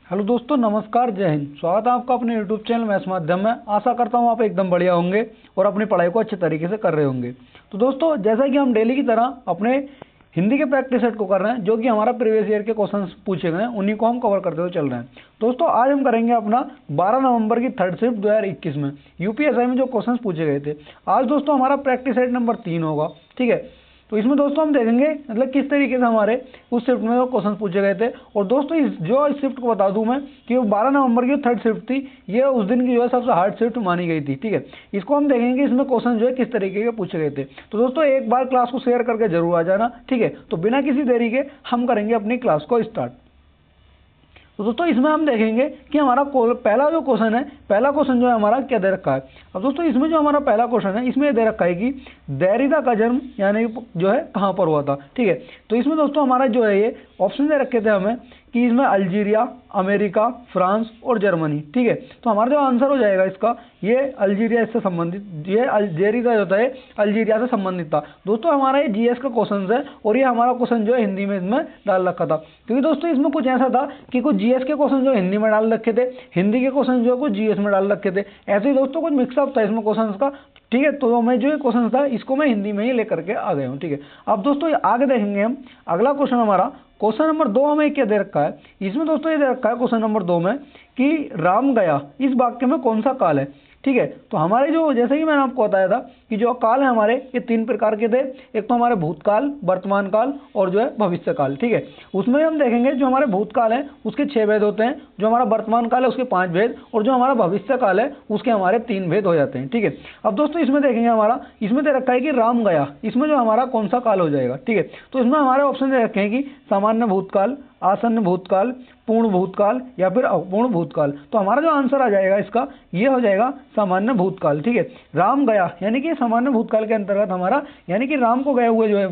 Hello दोस्तों, नमस्कार, जय हिंद। स्वागत है आपका अपने यूट्यूब चैनल मैथ्स माध्यम में। आशा करता हूँ आप एकदम बढ़िया होंगे और अपनी पढ़ाई को अच्छे तरीके से कर रहे होंगे। तो दोस्तों, जैसा कि हम डेली की तरह अपने हिंदी के प्रैक्टिस सेट को कर रहे हैं, जो कि हमारा प्रीवियस ईयर के क्वेश्चंस पूछे गए हैं, उन्हीं को हम कवर करते हुए चल रहे हैं। दोस्तों, आज हम करेंगे अपना 12 नवंबर की थर्ड शिफ्ट 2021 में यूपीएसआई में जो क्वेश्चंस पूछे गए थे। आज दोस्तों हमारा प्रैक्टिस सेट नंबर 3 होगा। ठीक है, तो इसमें दोस्तों हम देखेंगे मतलब किस तरीके से हमारे उस शिफ्ट में क्वेश्चन पूछे गए थे। और दोस्तों इस शिफ्ट को बता दूं मैं कि वो 12 नवंबर की थर्ड शिफ्ट थी। ये उस दिन की जो है सबसे हार्ड शिफ्ट मानी गई थी। ठीक है, इसको हम देखेंगे इसमें क्वेश्चन जो है किस तरीके के पूछे गए थे। तो दोस्तों एक बार क्लास को शेयर करके जरूर आ जाना। ठीक है, तो बिना किसी देरी के हम करेंगे अपनी क्लास को स्टार्ट। तो दोस्तों इसमें हम देखेंगे कि हमारा पहला जो क्वेश्चन है, पहला क्वेश्चन जो है हमारा क्या दे रखा है। अब दोस्तों इसमें जो हमारा पहला क्वेश्चन है, इसमें दे रखा है कि देरिदा का जन्म यानी जो है कहाँ पर हुआ था। ठीक है, तो इसमें दोस्तों हमारा जो है ये ऑप्शन दे रखे थे हमें कि इसमें अल्जीरिया, अमेरिका, फ्रांस और जर्मनी। ठीक है, तो हमारा जो आंसर हो जाएगा इसका, ये अल्जीरिया इससे संबंधित, ये देरिदा जो होता है अल्जीरिया से संबंधित था। दोस्तों हमारा ये जीएस का क्वेश्चन है और ये हमारा क्वेश्चन जो है हिंदी में इसमें डाल रखा था, क्योंकि दोस्तों इसमें कुछ ऐसा था कि कुछ जीएस के क्वेश्चन जो हिंदी में डाल रखे थे, हिंदी के क्वेश्चन जो है कुछ जीएस में डाल रखे थे। ऐसे ही दोस्तों कुछ मिक्सअप था इसमें क्वेश्चन का। ठीक है, तो मैं जो क्वेश्चन था इसको मैं हिंदी में ही लेकर के आ गया हूँ। ठीक है, अब दोस्तों आगे देखेंगे हम अगला क्वेश्चन हमारा क्वेश्चन नंबर 2 हमें क्या दे रखा है। इसमें दोस्तों ये दे रखा है क्वेश्चन नंबर 2 में कि राम गया इस वाक्य में कौन सा काल है। ठीक है, तो हमारे जो जैसे कि मैंने आपको बताया था कि जो काल है हमारे ये 3 प्रकार के थे। एक तो हमारे भूतकाल, वर्तमान काल और जो है भविष्य काल। ठीक है, उसमें हम देखेंगे जो हमारे भूतकाल है उसके 6 भेद होते हैं, जो हमारा वर्तमान काल है उसके 5 भेद और जो हमारा भविष्य काल है उसके हमारे 3 भेद हो जाते हैं। ठीक है, अब दोस्तों इसमें देखेंगे हमारा इसमें दे रखा है कि राम गया, इसमें जो हमारा कौन सा काल हो जाएगा। ठीक है, तो इसमें हमारे ऑप्शन दे रखे हैं कि सामान्य भूतकाल, आसन्न भूतकाल, पूर्ण भूतकाल या फिर अपूर्ण भूतकाल। तो हमारा जो आंसर आ जाएगा इसका ये हो जाएगा सामान्य भूतकाल। ठीक है, राम गया यानी कि सामान्य भूतकाल के अंतर्गत हमारा यानी कि राम को गए हुए जो है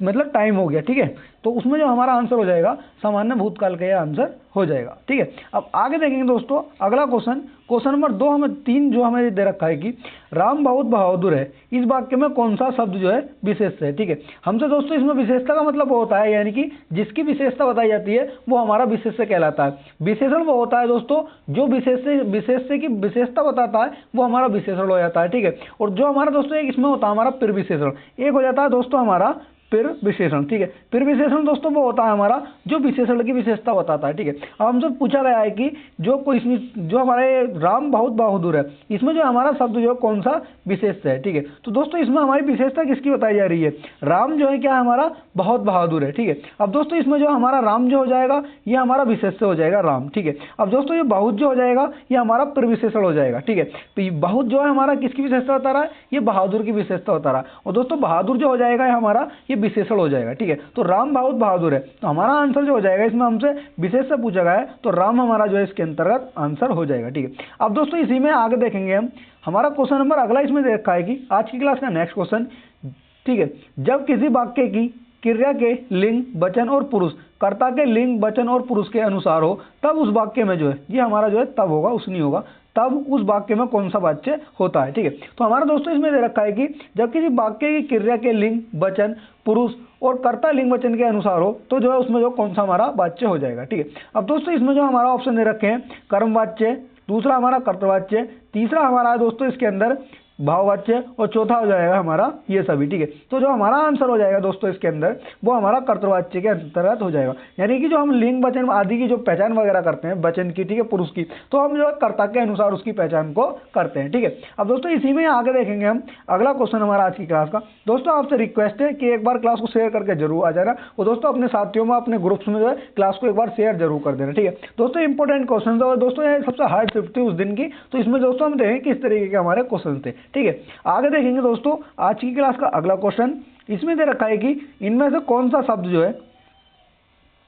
मतलब टाइम हो गया। ठीक है, तो उसमें जो हमारा आंसर हो जाएगा सामान्य भूतकाल का यह आंसर हो जाएगा। ठीक है, अब आगे देखेंगे दोस्तों अगला क्वेश्चन नंबर 2 हमें 3 जो हमें दे रखा है कि राम बहुत बहादुर है इस वाक्य में कौन सा शब्द जो है विशेष है। ठीक है, हमसे दोस्तों इसमें विशेषता का मतलब वो होता है यानी कि जिसकी विशेषता बताई जाती है वो हमारा विशेष्य कहलाता है। विशेषण वो होता है दोस्तों जो विशेष्य की विशेषता बताता है वो हमारा विशेषण हो जाता है। ठीक है, और जो हमारा दोस्तों एक इसमें होता है हमारा फिर विशेषण, एक हो जाता है दोस्तों हमारा फिर विशेषण। ठीक है, फिर विशेषण दोस्तों वो होता है हमारा जो विशेषण की विशेषता बताता है। ठीक है, अब हमसे पूछा गया है कि जो हमारे राम बहुत बहादुर है इसमें जो हमारा शब्द जो कौन सा विशेष है। ठीक है, तो दोस्तों इसमें हमारी विशेषता किसकी बताई जा रही है, राम जो है क्या हमारा बहुत बहादुर है। ठीक है, अब दोस्तों इसमें जो हमारा राम जो हो जाएगा ये हमारा विशेष हो जाएगा राम। ठीक है, अब दोस्तों ये बहुत जो हो जाएगा ये हमारा फिर विशेषण हो जाएगा। ठीक है, तो बहुत जो है हमारा किसकी विशेषता बता रहा है, ये बहादुर की विशेषता बता रहा है और दोस्तों बहादुर जो हो जाएगा हमारा ये विशेषण हो जाएगा। ठीक है, तो राम बहुत बहादुर है, तो हमारा आंसर जो हो जाएगा इसमें हमसे विशेष से पूछा गया है तो राम हमारा जो है इसके अंतर्गत आंसर हो जाएगा। ठीक है, अब दोस्तों इसी में आगे देखेंगे हम हमारा क्वेश्चन नंबर अगला इसमें दे रखा है कि आज की क्लास का नेक्स्ट क्वेश्चन। ठीक है, जब किसी वाक्य की क्रिया के लिंग, वचन और पुरुष कर्ता के लिंग, वचन और पुरुष के अनुसार हो तब उस वाक्य में जो है ये हमारा जो है तब होगा, उस नहीं होगा, तब उस वाक्य में कौन सा वाच्य होता है। ठीक है, तो हमारा दोस्तों इसमें दे रखा है कि जब किसी वाक्य की क्रिया के लिंग, वचन, पुरुष और कर्ता लिंग वचन के अनुसार हो तो जो है उसमें जो कौन सा हमारा वाच्य हो जाएगा। ठीक है, अब दोस्तों इसमें जो हमारा ऑप्शन दे रखे हैं कर्मवाच्य, दूसरा हमारा कर्तवाच्य, तीसरा हमारा दोस्तों इसके अंदर भाववाच्य और चौथा हो जाएगा हमारा ये सभी। ठीक है, तो जो हमारा आंसर हो जाएगा दोस्तों इसके अंदर वो हमारा कर्तवाच्य के अंतर्गत हो जाएगा, यानी कि जो हम लिंग, वचन आदि की जो पहचान वगैरह करते हैं वचन की, ठीक है, पुरुष की, तो हम जो है कर्ता के अनुसार उसकी पहचान को करते हैं। ठीक है, अब दोस्तों इसी में आगे देखेंगे हम अगला क्वेश्चन हमारा आज की क्लास का। दोस्तों आपसे रिक्वेस्ट है कि एक बार क्लास को शेयर करके जरूर आ जाना और दोस्तों अपने साथियों में अपने ग्रुप्स में जो है क्लास को एक बार शेयर जरूर कर देना। ठीक है, दोस्तों इंपॉर्टेंट क्वेश्चन और दोस्तों ये सबसे हार्ड शिफ्ट थी उस दिन की, तो इसमें दोस्तों हम देखें किस तरीके के हमारे क्वेश्चन थे। ठीक है, आगे देखेंगे दोस्तों आज की क्लास का अगला क्वेश्चन। इसमें दे रखा है कि इनमें से कौन सा शब्द जो है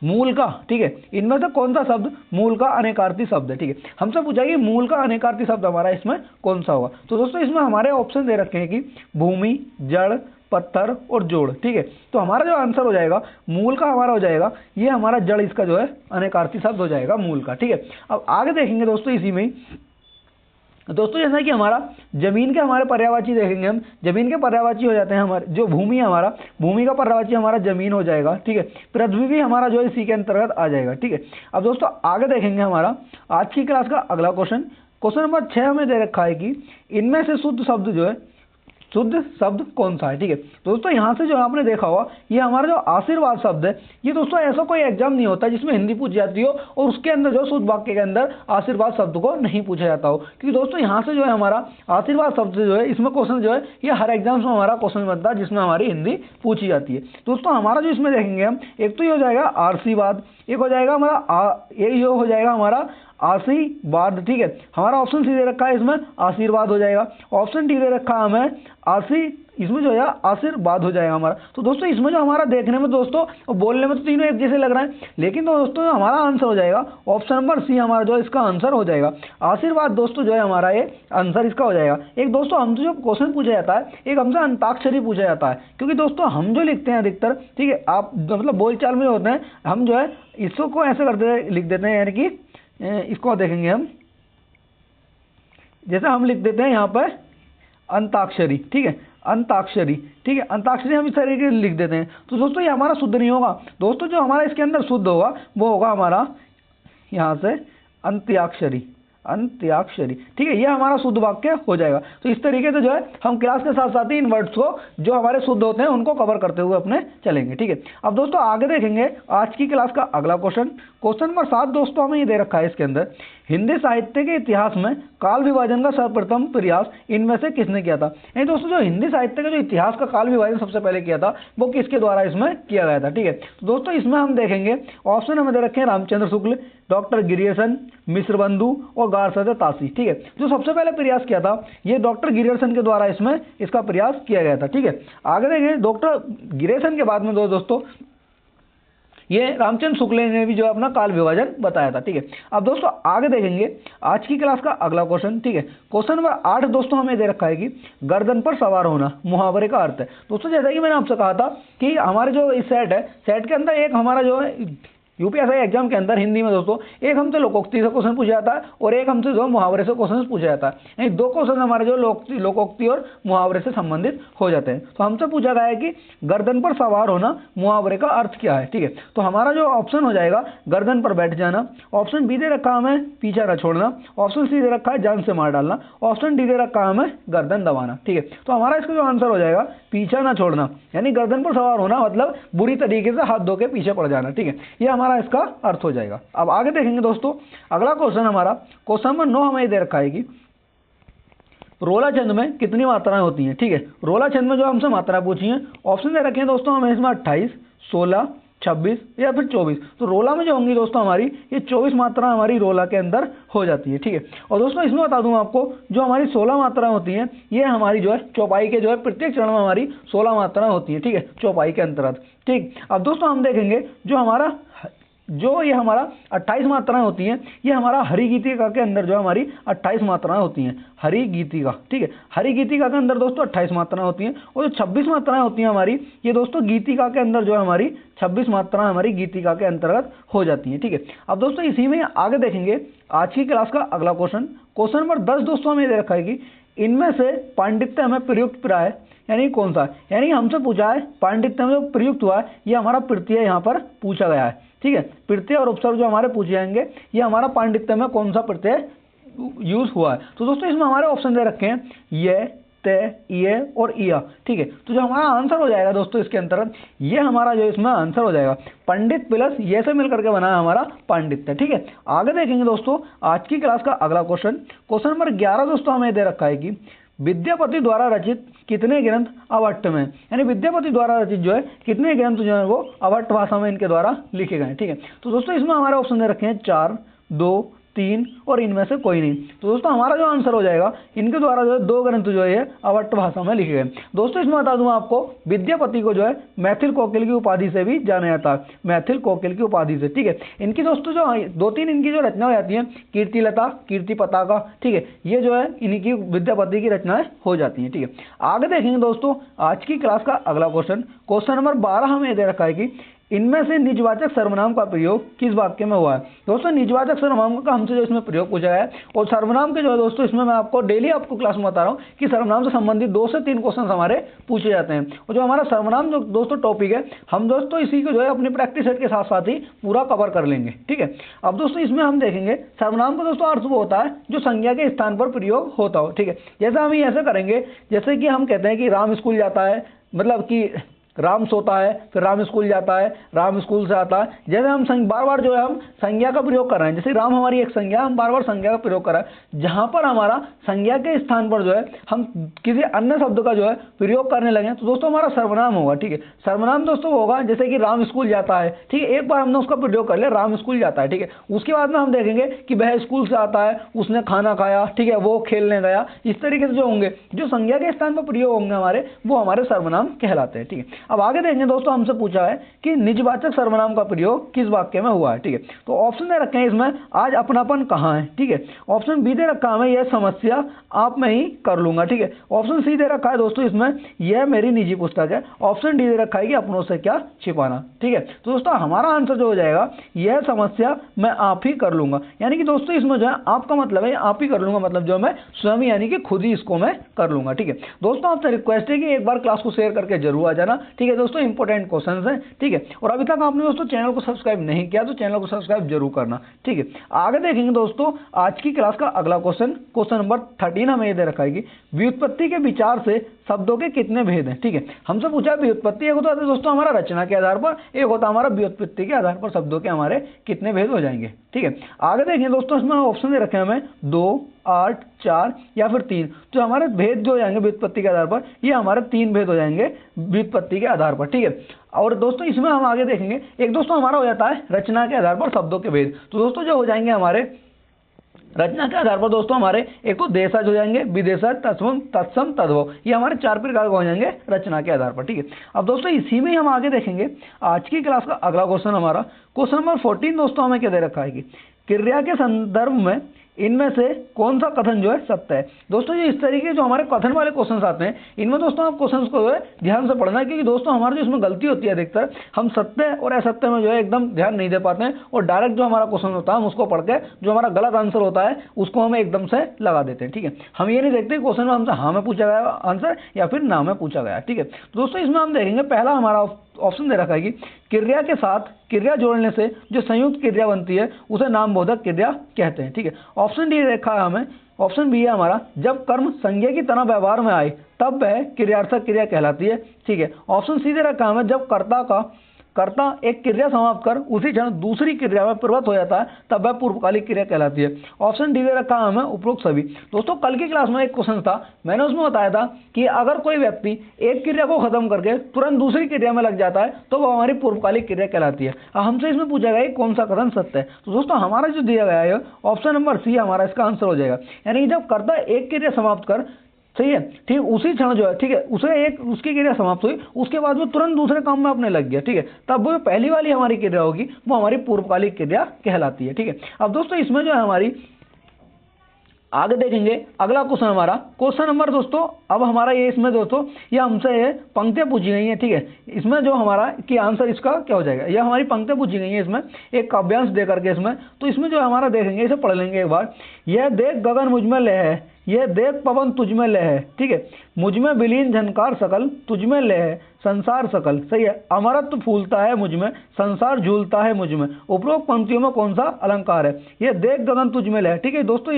मूल का, ठीक है, इनमें से कौन सा शब्द मूल का अनेकार्थी शब्द है। ठीक है, हमसे पूछा कि मूल का अनेकार्थी शब्द हमारा इसमें कौन सा होगा। तो दोस्तों इसमें हमारे ऑप्शन दे रखे हैं कि भूमि, जड़, पत्थर और जोड़। ठीक है, तो हमारा जो आंसर हो जाएगा मूल का हमारा हो जाएगा ये हमारा जड़, इसका जो है अनेकार्थी शब्द हो जाएगा मूल का। ठीक है, अब आगे देखेंगे दोस्तों इसी में दोस्तों जैसा कि हमारा जमीन के हमारे पर्यायवाची देखेंगे हम, जमीन के पर्यायवाची हो जाते हैं हमारे जो भूमि है, हमारा भूमि का पर्यायवाची हमारा जमीन हो जाएगा, ठीक है। पृथ्वी भी हमारा जो है इसी के अंतर्गत आ जाएगा, ठीक है। अब दोस्तों आगे देखेंगे हमारा आज की क्लास का अगला क्वेश्चन नंबर 6 हमें दे रखा है कि इनमें से शुद्ध शब्द जो है, शुद्ध शब्द कौन सा है, ठीक है। दोस्तों यहाँ से जो आपने देखा होगा ये हमारा जो आशीर्वाद शब्द है, ये दोस्तों ऐसा कोई एग्जाम नहीं होता जिसमें हिंदी पूछी जाती हो और उसके अंदर जो शुद्ध वाक्य के अंदर आशीर्वाद शब्द को नहीं पूछा जाता हो, क्योंकि दोस्तों यहाँ से जो है हमारा आशीर्वाद शब्द जो है इसमें क्वेश्चन जो है ये हर एग्जाम में हमारा क्वेश्चन बनता है जिसमें हमारी हिंदी पूछी जाती है। दोस्तों हमारा जो इसमें देखेंगे हम, एक तो ये हो जाएगा आशीर्वाद, एक हो जाएगा हमारा ये हो जाएगा हमारा आशीर्वाद, ठीक है। हमारा ऑप्शन सी दे रखा है इसमें आशीर्वाद हो जाएगा, ऑप्शन डी दे रखा है हमें इसमें जो है आशीर्वाद हो जाएगा हमारा। तो दोस्तों इसमें जो हमारा देखने में दोस्तों और बोलने में तो तीनों एक जैसे लग रहा है, लेकिन दोस्तों हमारा आंसर हो जाएगा ऑप्शन नंबर सी, हमारा जो इसका आंसर हो जाएगा आशीर्वाद। दोस्तों जो है हमारा ये आंसर इसका हो जाएगा। एक दोस्तों हमसे जो क्वेश्चन पूछा जाता है, एक हमसे अंताक्षरी पूछा जाता है, क्योंकि दोस्तों हम जो लिखते हैं अधिकतर, ठीक है, आप मतलब बोलचाल में होते हैं, हम जो है इसको ऐसे करते लिख देते हैं, यानी कि इसको देखेंगे हम, जैसे हम लिख देते हैं यहाँ पर अंताक्षरी, ठीक है, अंताक्षरी, ठीक है, अंताक्षरी हम इस तरीके से लिख देते हैं। तो दोस्तों ये हमारा शुद्ध नहीं होगा। दोस्तों जो हमारा इसके अंदर शुद्ध होगा वो होगा हमारा यहाँ से अंत्याक्षरी, अंत्याक्षरी, ठीक है, ये हमारा शुद्ध वाक्य हो जाएगा। तो इस तरीके से जो है हम क्लास के साथ साथ ही इन वर्ड्स को जो हमारे शुद्ध होते हैं उनको कवर करते हुए अपने चलेंगे, ठीक है। अब दोस्तों आगे देखेंगे आज की क्लास का अगला क्वेश्चन नंबर 7 दोस्तों हमें ये दे रखा है, इसके अंदर हिंदी साहित्य के इतिहास में काल विभाजन का सर्वप्रथम प्रयास इनमें से किसने किया था। यानी दोस्तों जो हिंदी साहित्य का जो इतिहास का काल विभाजन सबसे पहले किया था वो किसके द्वारा इसमें किया गया था, ठीक है। तो दोस्तों इसमें हम देखेंगे ऑप्शन हमें दे रखे हैं रामचंद्र शुक्ल, डॉक्टर गिरियर्सन, मिश्र बंधु और गारसद तासी, ठीक है। जो सबसे पहले प्रयास किया था ये डॉक्टर गिरियर्सन के द्वारा इसमें इसका प्रयास किया गया था, ठीक है। आगे देखेंगे डॉक्टर गिरियर्सन के बाद में दोस्तों ये रामचंद्र शुक्ल ने भी जो अपना काल विभाजन बताया था, ठीक है। अब दोस्तों आगे देखेंगे आज की क्लास का अगला क्वेश्चन, ठीक है। क्वेश्चन नंबर 8 दोस्तों हमें दे रखा है कि गर्दन पर सवार होना मुहावरे का अर्थ है। दोस्तों जैसा कि मैंने आपसे कहा था कि हमारे जो इस सेट है, सेट के अंदर एक हमारा जो है यूपीएससी एग्जाम के अंदर हिंदी में दोस्तों एक हमसे लोकोक्ति से क्वेश्चन पूछा जाता है और एक हमसे जो मुहावरे से क्वेश्चन पूछा जाता है, यानी दो क्वेश्चन हमारे जो लोकोक्ति और मुहावरे से संबंधित हो जाते हैं। तो हमसे पूछा गया है कि गर्दन पर सवार होना मुहावरे का अर्थ क्या है, ठीक है। तो हमारा जो ऑप्शन हो जाएगा गर्दन पर बैठ जाना, ऑप्शन बी दे रखा हमें पीछा न छोड़ना, ऑप्शन सी दे रखा है जान से मार डालना, ऑप्शन डी दे रखा हमें गर्दन दबाना, ठीक है। तो हमारा इसका जो आंसर हो जाएगा पीछा न छोड़ना, यानी गर्दन पर सवार होना मतलब बुरी तरीके से हाथ धो के पीछे पड़ जाना, ठीक है, ये हमारा इसका अर्थ हो जाएगा। अब आगे देखेंगे दोस्तों अगला क्वेश्चन हमारा क्वेश्चन नंबर 9 हमें दे रखा है कि रोला छंद में कितनी मात्राएं होती हैं, ठीक है। रोला छंद में जो हमसे मात्राएं पूछी हैं ऑप्शन दे रखे हैं दोस्तों हमें इसमें 28, 16, 26 या फिर 24। तो रोला में जो होंगी दोस्तों हमारी ये 24 मात्रा हमारी रोला के अंदर हो जाती है, ठीक है। और दोस्तों इसमें बता दूं आपको जो हमारी 16 मात्राएं होती हैं ये हमारी जो है चौपाई के जो है प्रत्येक चरण में हमारी 16 मात्राएं होती हैं, ठीक है, चौपाई के अंतर्गत, ठीक। अब दोस्तों हम देखेंगे जो ये हमारा 28 मात्राएं होती हैं ये हमारा हरि गीतिका के अंदर जो हमारी 28 मात्राएं होती हैं, हरि गीतिका, ठीक है, हरि गीतिका के अंदर दोस्तों 28 मात्राएं होती हैं। और जो 26 मात्राएं होती हैं हमारी ये दोस्तों गीतिका के अंदर जो है हमारी 26 मात्राएं हमारी गीतिका के अंतर्गत हो जाती हैं, ठीक है। अब दोस्तों इसी में आगे देखेंगे आज की क्लास का अगला क्वेश्चन नंबर 10 दोस्तों हमें दे रखा है कि इनमें से पांडित्य में प्रयुक्त प्राय यानी कौन सा है। यानी हमसे पूछा है पांडित्य में जो प्रयुक्त हुआ है ये हमारा प्रत्यय यहाँ पर पूछा गया है, ठीक है। प्रत्यय और उपसर्ग जो हमारे पूछे जाएंगे ये हमारा पांडित्य में कौन सा प्रत्यय यूज हुआ है। तो दोस्तों इसमें हमारे ऑप्शन दे रखे हैं ये, ते, ये और इया, ठीक है। तो जो हमारा आंसर हो जाएगा दोस्तों इसके अंतर्गत ये हमारा जो इसमें आंसर हो जाएगा पंडित प्लस ये से मिलकर के बना है हमारा पांडित्य, ठीक है। आगे देखेंगे दोस्तों आज की क्लास का अगला क्वेश्चन नंबर 11 दोस्तों हमें दे रखा है कि विद्यापति द्वारा रचित कितने ग्रंथ अभट्ट में, यानी विद्यापति द्वारा रचित जो है कितने ग्रंथ जो है वो अभट्ट भाषा में इनके द्वारा लिखे गए, ठीक है। तो दोस्तों इसमें हमारे ऑप्शन दे रखे हैं 4, 2, 3 और इनमें से कोई नहीं। तो दोस्तों हमारा जो आंसर हो जाएगा इनके द्वारा जो है 2 ग्रंथ जो है अभट्ट भाषा में लिखे गए। दोस्तों इसमें बता दूं आपको विद्यापति को जो है मैथिल कोकिल की उपाधि से भी जाना जाता है, मैथिल कोकिल की उपाधि से, ठीक है। इनकी दोस्तों जो 2-3 इनकी जो रचना हो जाती है कीर्तिलता, कीर्ति पताका, ठीक है, ये जो है इनकी विद्यापति की रचनाएं हो जाती है, ठीक है। आगे देखेंगे दोस्तों आज की क्लास का अगला क्वेश्चन नंबर 12 हमें दे रखा है कि इनमें से निजवाचक सर्वनाम का प्रयोग किस वाक्य में हुआ है। दोस्तों निजवाचक सर्वनाम का हमसे जो इसमें प्रयोग पूछा है, और सर्वनाम के जो है दोस्तों इसमें मैं आपको डेली आपको क्लास में बता रहा हूँ कि सर्वनाम से संबंधित 2 से 3 क्वेश्चन हमारे पूछे जाते हैं। और जो हमारा सर्वनाम जो दोस्तों टॉपिक है, हम दोस्तों इसी को जो है अपनी प्रैक्टिस सेट के साथ साथ ही पूरा कवर कर लेंगे, ठीक है। अब दोस्तों इसमें हम देखेंगे सर्वनाम का दोस्तों अर्थ वो होता है जो संज्ञा के स्थान पर प्रयोग होता हो, ठीक है। जैसे हम ऐसे करेंगे, जैसे कि हम कहते हैं कि राम स्कूल जाता है, मतलब कि राम सोता है, फिर राम स्कूल जाता है, राम स्कूल से आता है। जैसे हम बार बार जो है हम संज्ञा का प्रयोग कर रहे हैं, जैसे राम हमारी एक संज्ञा, हम बार बार संज्ञा का प्रयोग कर रहे हैं। जहां पर हमारा संज्ञा के स्थान पर जो है हम किसी अन्य शब्द का जो है प्रयोग करने लगे तो दोस्तों हमारा सर्वनाम होगा, ठीक है। सर्वनाम दोस्तों होगा जैसे कि राम स्कूल जाता है, ठीक है, एक बार हमने उसका प्रयोग कर लिया, राम स्कूल जाता है, ठीक है। उसके बाद में हम देखेंगे कि वह स्कूल से आता है, उसने खाना खाया, ठीक है, वो खेलने गया। इस तरीके से जो होंगे, जो संज्ञा के स्थान पर प्रयोग होंगे हमारे, वो हमारे सर्वनाम कहलाते हैं, ठीक है। अब आगे देखेंगे दोस्तों, हमसे पूछा है कि निजवाचक सर्वनाम का प्रयोग किस वाक्य में हुआ है, ठीक है। तो ऑप्शन दे रखे हैं इसमें, आज अपनापन कहाँ है, ठीक है। ऑप्शन बी दे रखा है हमें, यह समस्या आप में ही कर लूंगा, ठीक है। ऑप्शन सी दे रखा है दोस्तों इसमें, यह मेरी निजी पुस्तक है। ऑप्शन डी दे रखा है कि अपनों से क्या छिपाना, ठीक है। तो दोस्तों हमारा आंसर जो हो जाएगा, यह समस्या मैं आप ही कर लूंगा। यानी कि दोस्तों इसमें जो है आपका मतलब है आप ही कर लूंगा, मतलब जो मैं स्वयं यानी कि खुद ही इसको मैं कर लूंगा, ठीक है। दोस्तों आपसे रिक्वेस्ट है कि एक बार क्लास को शेयर करके जरूर आ जाना, ठीक है दोस्तों, इंपॉर्टेंट क्वेश्चन है, ठीक है। और अभी तक आपने दोस्तों चैनल को सब्सक्राइब नहीं किया तो चैनल को सब्सक्राइब जरूर करना, ठीक है। आगे देखेंगे दोस्तों आज की क्लास का अगला क्वेश्चन नंबर 13 हमें ये दे रखा है कि व्युत्पत्ति के विचार से शब्दों के कितने भेद हैं, ठीक है। हमसे पूछा व्युत्पत्ति, एक होता है दोस्तों हमारा रचना के आधार पर, एक होता है हमारा व्युत्पत्ति के आधार पर शब्दों के हमारे कितने भेद हो जाएंगे, ठीक है। आगे देखेंगे दोस्तों, इसमें ऑप्शन दे रखे हैं हमें 2, 8, 4 या फिर 3। तो हमारे भेद जो हो जाएंगे व्युत्पत्ति के आधार पर, ये हमारे 3 भेद हो जाएंगे व्युत्पत्ति के आधार पर, ठीक है। और दोस्तों इसमें हम आगे देखेंगे, एक दोस्तों हमारा हो जाता है रचना के आधार पर शब्दों के भेद। तो दोस्तों जो हो जाएंगे हमारे रचना के आधार पर दोस्तों हमारे एक तो देशज हो जाएंगे, विदेशज, तत्सम, तत्सम, तद्भव, ये हमारे 4 प्रकार के हो जाएंगे रचना के आधार पर, ठीक है। अब दोस्तों इसी में हम आगे देखेंगे आज की क्लास का अगला क्वेश्चन हमारा क्वेश्चन नंबर 14 दोस्तों हमें क्या दे रखा है कि क्रिया के संदर्भ में इनमें से कौन सा कथन जो है सत्य है। दोस्तों ये इस तरीके जो हमारे कथन वाले क्वेश्चंस आते हैं, इनमें दोस्तों आप क्वेश्चंस को जो है ध्यान से पढ़ना है, क्योंकि दोस्तों हमारे जो इसमें गलती होती है अधिकतर, हम सत्य और असत्य में जो है एकदम ध्यान नहीं दे पाते हैं और डायरेक्ट जो हमारा क्वेश्चन होता है हम उसको पढ़ के जो हमारा गलत आंसर होता है उसको हम एकदम से लगा देते हैं, ठीक है। हम ये नहीं देखते क्वेश्चन में हमसे हाँ में पूछा गया आंसर या फिर ना में पूछा गया, ठीक है। दोस्तों इसमें हम देखेंगे पहला हमारा ऑप्शन दे रखा है कि क्रिया के साथ क्रिया जोड़ने से जो संयुक्त क्रिया बनती है उसे नामबोधक क्रिया कहते हैं, ठीक है। ऑप्शन डी रखा है हमें, ऑप्शन बी है हमारा, जब कर्म संज्ञा की तरह व्यवहार में आए तब वह क्रियार्थक क्रिया कहलाती है, ठीक है। ऑप्शन सी दे रखा है हमें, जब कर्ता एक क्रिया समाप्त कर उसी क्षण दूसरी क्रिया में प्रवृत्त हो जाता है तब वह पूर्वकालिक क्रिया कहलाती है। ऑप्शन डी दे रखा है हमें, उपरोक्त सभी। दोस्तों कल की क्लास में एक क्वेश्चन था, मैंने उसमें बताया था कि अगर कोई व्यक्ति एक क्रिया को खत्म करके तुरंत दूसरी क्रिया में लग जाता है तो वह हमारी पूर्वकालिक क्रिया कहलाती है। हमसे इसमें पूछा गया कौन सा कथन सत्य है। तो दोस्तों हमारा जो दिया गया है ऑप्शन नंबर सी हमारा इसका आंसर हो जाएगा। यानी जब कर्ता एक क्रिया समाप्त कर, सही है, ठीक, उसी क्षण जो है, ठीक है, उसकी क्रिया समाप्त हुई, उसके बाद वो तुरंत दूसरे काम में अपने लग गया, ठीक है, तब वो पहली वाली हमारी क्रिया होगी वो हमारी पूर्वकालिक क्रिया कहलाती है, ठीक है। अब दोस्तों इसमें जो है हमारी आगे देखेंगे अगला क्वेश्चन हमारा क्वेश्चन नंबर दोस्तों, अब हमारा ये इसमें दोस्तों ये हमसे ये पंक्तियां पूछी गई हैं, ठीक है। इसमें जो हमारा कि आंसर इसका क्या हो जाएगा, ये हमारी पंक्तियां पूछी गई हैं इसमें एक काव्यांश दे करके इसमें। तो इसमें जो हमारा देखेंगे इसे पढ़ लेंगे एक बार। यह देख गगन मुझ में लय है, यह देख पवन तुझ में लय है, ठीक है, मुझ में विलीन झनकार सकल तुझ में लय है, संसार सकल, सही है, अमरत्व फूलता है मुझ में, संसार झूलता है मुझ में। उपरोक्त पंक्तियों में कौन सा अलंकार है। यह देख गगन तुझ में लय है, ठीक है दोस्तों,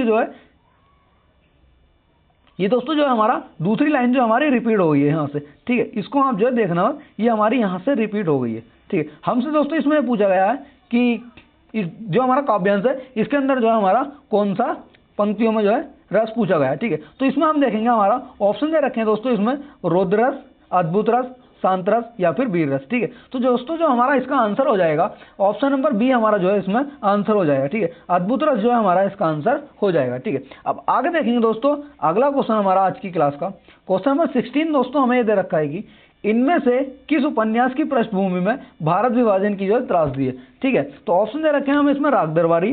ये दोस्तों जो है हमारा दूसरी लाइन जो हमारी रिपीट हो गई है यहाँ से, ठीक है, इसको आप जो है देखना, ये हमारी यहाँ से रिपीट हो गई है, ठीक है। हमसे दोस्तों इसमें पूछा गया है कि जो हमारा काव्यांश है इसके अंदर जो है हमारा कौन सा पंक्तियों में जो है रस पूछा गया है, ठीक है। तो इसमें हम देखेंगे हमारा ऑप्शन दे रखे हैं दोस्तों इसमें, रौद्र रस, अद्भुत रस, शांत रस या फिर वीर रस, ठीक है। तो दोस्तों जो हमारा इसका आंसर हो जाएगा ऑप्शन नंबर बी हमारा जो है इसमें आंसर हो जाएगा, ठीक है, अद्भुत रस जो है हमारा इसका आंसर हो जाएगा, ठीक है। अब आगे देखेंगे दोस्तों अगला क्वेश्चन हमारा आज की क्लास का क्वेश्चन नंबर 16 दोस्तों हमें ये दे रखा है कि इनमें से किस उपन्यास की पृष्ठभूमि में भारत विभाजन की जो त्रासदी है, ठीक है। तो ऑप्शन दे रखे हैं हम इसमें राग दरबारी,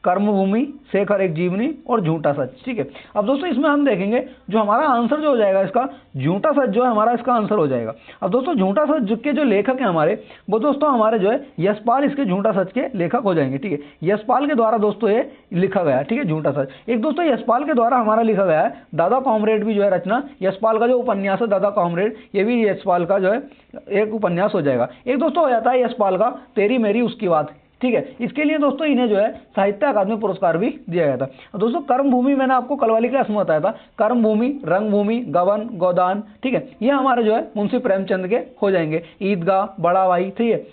कर्मभूमि, शेखर एक जीवनी और झूठा सच। ठीक है, अब दोस्तों इसमें हम देखेंगे जो हमारा आंसर जो हो जाएगा इसका, झूठा सच जो है हमारा इसका आंसर हो जाएगा। अब दोस्तों झूठा सच के जो लेखक हैं हमारे, वो दोस्तों हमारे जो है यशपाल इसके झूठा सच के लेखक हो जाएंगे। ठीक है, यशपाल के द्वारा दोस्तों ये लिखा गया है। ठीक है, झूठा सच एक दोस्तों यशपाल के द्वारा हमारा लिखा गया है। दादा कॉमरेड भी जो है रचना, यशपाल का जो उपन्यास है दादा कॉमरेड, ये भी यशपाल का जो है एक उपन्यास हो जाएगा। एक दोस्तों हो जाता है यशपाल का तेरी मेरी उसकी बात। ठीक है, इसके लिए दोस्तों इन्हें जो है साहित्य अकादमी पुरस्कार भी दिया गया था। दोस्तों कर्मभूमि मैंने आपको कल वाली क्लास में बताया था, कर्मभूमि, रंगभूमि, गबन, गोदान, ठीक है, ये हमारे जो है मुंशी प्रेमचंद के हो जाएंगे। ईदगाह, बड़ा भाई, ठीक है।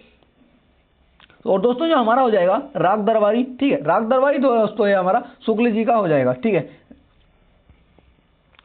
और दोस्तों जो हमारा हो जाएगा राग दरबारी, ठीक है, राग दरबारी दोस्तों ये हमारा शुक्ल जी का हो जाएगा। ठीक है,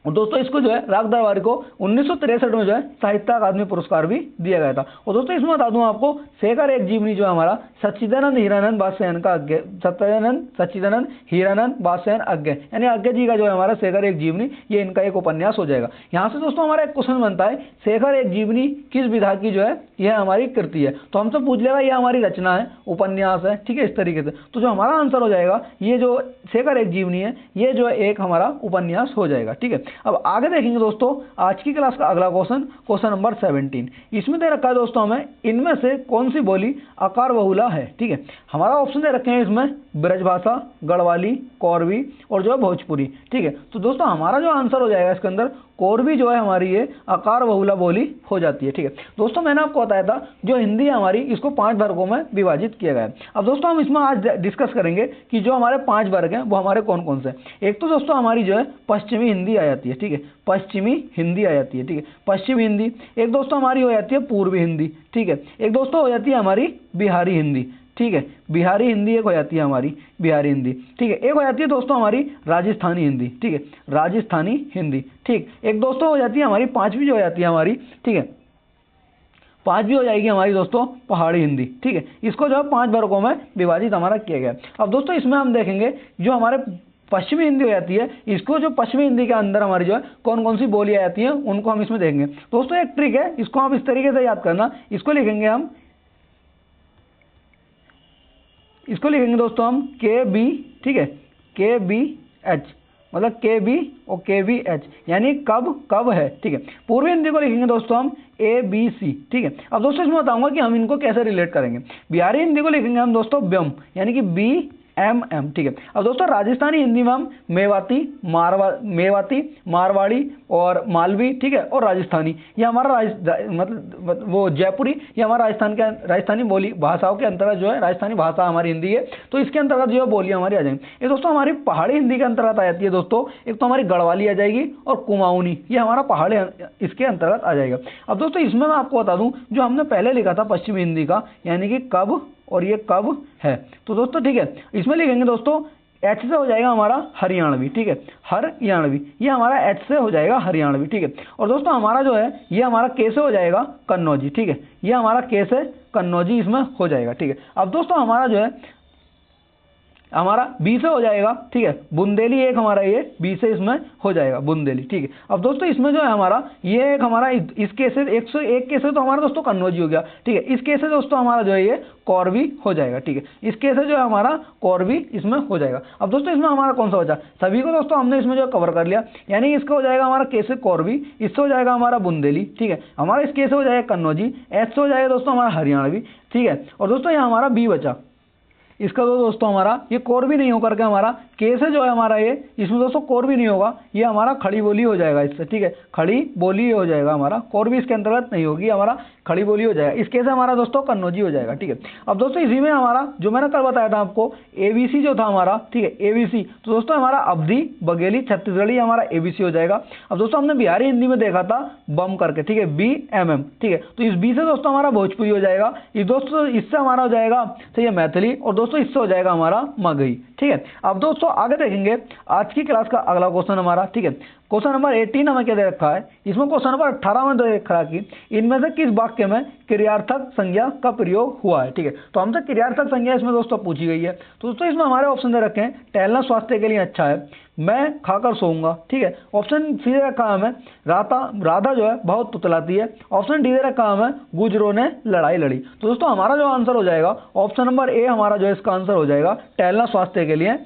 और दोस्तों इसको जो है राग दरबारी को 1963 में जो है साहित्य अकादमी पुरस्कार भी दिया गया था। और दोस्तों इसमें बता दूं आपको, शेखर एक जीवनी जो हमारा सच्चिदानंद हीरानंद बादशाहन का अज्ञे, सच्चिदानंद हीरानंद बादशाहन अज्ञे, यानी अज्ञे जी का जो है हमारा शेखर एक जीवनी, ये इनका एक उपन्यास हो जाएगा। यहाँ से दोस्तों हमारा एक क्वेश्चन बनता है, शेखर एक जीवनी किस विधा की जो है यह हमारी कृति है, तो हमसे पूछ लेगा ये हमारी रचना है, उपन्यास है। ठीक है, इस तरीके से तो जो हमारा आंसर हो जाएगा ये जो शेखर एक जीवनी है, ये जो है एक हमारा उपन्यास हो जाएगा। ठीक है, अब आगे देखेंगे दोस्तों आज की क्लास का अगला क्वेश्चन नंबर 17। इसमें दे रखा है दोस्तों हमें, इनमें से कौन सी बोली आकार बहुला है। ठीक है, हमारा ऑप्शन दे रखे हैं इसमें ब्रजभाषा, गढ़वाली, कौरवी और जो है भोजपुरी। ठीक है, तो दोस्तों हमारा जो आंसर हो जाएगा इसके अंदर कौरवी जो है हमारी ये आकार बहुला बोली हो जाती है। ठीक है दोस्तों, मैंने आपको बताया था जो हिंदी है हमारी, इसको 5 वर्गों में विभाजित किया गया है। अब दोस्तों हम इसमें आज डिस्कस करेंगे कि जो हमारे 5 वर्ग हैं वो हमारे कौन कौन से। एक तो दोस्तों हमारी जो है पश्चिमी हिंदी आ जाती है। ठीक है, पश्चिमी हिंदी आ जाती है। ठीक है, पश्चिमी हिंदी। एक दोस्तों हमारी हो जाती है पूर्वी हिंदी। ठीक है, एक दोस्तों हो जाती है हमारी बिहारी हिंदी। ठीक है, बिहारी हिंदी एक हो जाती है हमारी, बिहारी हिंदी। ठीक है, एक हो जाती है दोस्तों हमारी राजस्थानी हिंदी। ठीक है, राजस्थानी हिंदी। ठीक, एक दोस्तों हो जाती है हमारी 5वीं जो हो जाती है हमारी, ठीक है, 5वीं हो जाएगी हमारी दोस्तों पहाड़ी हिंदी। ठीक है, इसको जो है 5 वर्गों में विभाजित हमारा किया गया। अब दोस्तों इसमें हम देखेंगे जो हमारे पश्चिमी हिंदी हो जाती है, इसको जो पश्चिमी हिंदी के अंदर हमारी जो है कौन कौन सी बोली आ जाती है उनको हम इसमें देखेंगे। दोस्तों एक ट्रिक है, इसको आप इस तरीके से याद करना, इसको लिखेंगे हम, इसको लिखेंगे दोस्तों हम KB, ठीक है, KBH, मतलब KB और KBH, यानी कब है। ठीक है, पूर्वी हिंदी को लिखेंगे दोस्तों हम ABC। ठीक है, अब दोस्तों इसमें बताऊंगा कि हम इनको कैसे रिलेट करेंगे। बिहारी हिंदी को लिखेंगे हम दोस्तों ब्यम, यानी कि BMM। ठीक है, अब दोस्तों राजस्थानी हिंदी में हम मेवाती, मारवाड़ी और मालवी, ठीक है, और राजस्थानी, ये हमारा मतलब वो जयपुरी, ये हमारा राजस्थानी बोली भाषाओं के अंतर्गत जो है, राजस्थानी भाषा हमारी हिंदी है, तो इसके अंतर्गत जो है बोलियां हमारी आ जाएंगी। ये दोस्तों हमारी पहाड़ी हिंदी के अंतर्गत आ जाती है दोस्तों। एक तो हमारी गढ़वाली आ जाएगी और कुमाऊनी, ये हमारा पहाड़ी इसके अंतर्गत आ जाएगा। अब दोस्तों इसमें मैं आपको बता दूं जो हमने पहले लिखा था पश्चिमी हिंदी का, यानी कि कब, और ये कब है, तो दोस्तों ठीक है, इसमें लिखेंगे दोस्तों H से हो जाएगा हमारा हरियाणवी। ठीक है, हरियाणवी, ये हमारा H से हो जाएगा हरियाणवी। ठीक है, और दोस्तों हमारा जो है ये हमारा K से हो जाएगा कन्नौजी। ठीक है, ये हमारा K से कन्नौजी इसमें हो जाएगा। ठीक है, अब दोस्तों हमारा जो है हमारा B से हो जाएगा, ठीक है, बुंदेली, एक हमारा ये B से इसमें हो जाएगा बुंदेली। ठीक है, अब दोस्तों इसमें जो है हमारा ये एक हमारा इस केस से 101 केस से तो हमारा दोस्तों कन्नौजी हो गया। ठीक है, इस केस से दोस्तों हमारा जो है ये कौरवी हो जाएगा। ठीक है, इस केस से जो है हमारा कौरवी इसमें हो जाएगा। अब दोस्तों इसमें हमारा कौन सा बचा, सभी को दोस्तों हमने इसमें जो कवर कर लिया, यानी इसका हो जाएगा हमारा केस से कौरवी, इससे हो जाएगा हमारा बुंदेली। ठीक है, हमारा इस केस से हो जाएगा कन्नौजी, एच से हो जाएगा दोस्तों हमारा हरियाणवी। ठीक है, और दोस्तों यहाँ हमारा B बचा, इसका तो दोस्तों हमारा ये कोर भी नहीं होकर के हमारा केस है जो है हमारा ये, इसमें दोस्तों कोर भी नहीं होगा, ये हमारा खड़ी बोली हो जाएगा इससे। ठीक है, खड़ी बोली हो जाएगा हमारा, कोर भी इसके अंतर्गत नहीं होगी, हमारा खड़ी बोली हो जाएगा। इस केस से हमारा दोस्तों कन्नौजी हो जाएगा। ठीक है, अब दोस्तों इसी में हमारा जो मैंने कल बताया था आपको ABC जो था हमारा, ठीक है, ABC, तो दोस्तों हमारा अवधी, बघेली, छत्तीसगढ़ी हमारा ABC हो जाएगा। अब दोस्तों हमने बिहारी हिंदी में देखा था बम करके, ठीक है, BMM। ठीक है, तो इस B से दोस्तों हमारा भोजपुरी हो जाएगा, इस दोस्तों इससे हमारा हो जाएगा तो ये मैथिली, और दोस्तों इससे हो जाएगा हमारा मगही। ठीक है, अब दोस्तों आगे देखेंगे आज की क्लास का अगला क्वेश्चन हमारा, ठीक है, क्वेश्चन नंबर 18 हमें क्या दे रखा है, इसमें क्वेश्चन नंबर 18 में दे रखा है कि इनमें से किस वाक्य में क्रियार्थक संज्ञा का प्रयोग हुआ है। ठीक है, तो हमसे क्रियार्थक संज्ञा इसमें दोस्तों पूछी गई है। तो दोस्तों इसमें हमारे ऑप्शन दे रखे हैं, टहलना स्वास्थ्य के लिए अच्छा है, मैं खाकर सोऊंगा। ठीक है, ऑप्शन सी दे रखा है हमें, राधा जो है बहुत तुतलाती है। ऑप्शन डी दे रखा है हमें, गुजरों ने लड़ाई लड़ी। तो दोस्तों हमारा जो आंसर हो जाएगा ऑप्शन नंबर ए हमारा जो है इसका आंसर हो जाएगा, टहलना स्वास्थ्य के लिए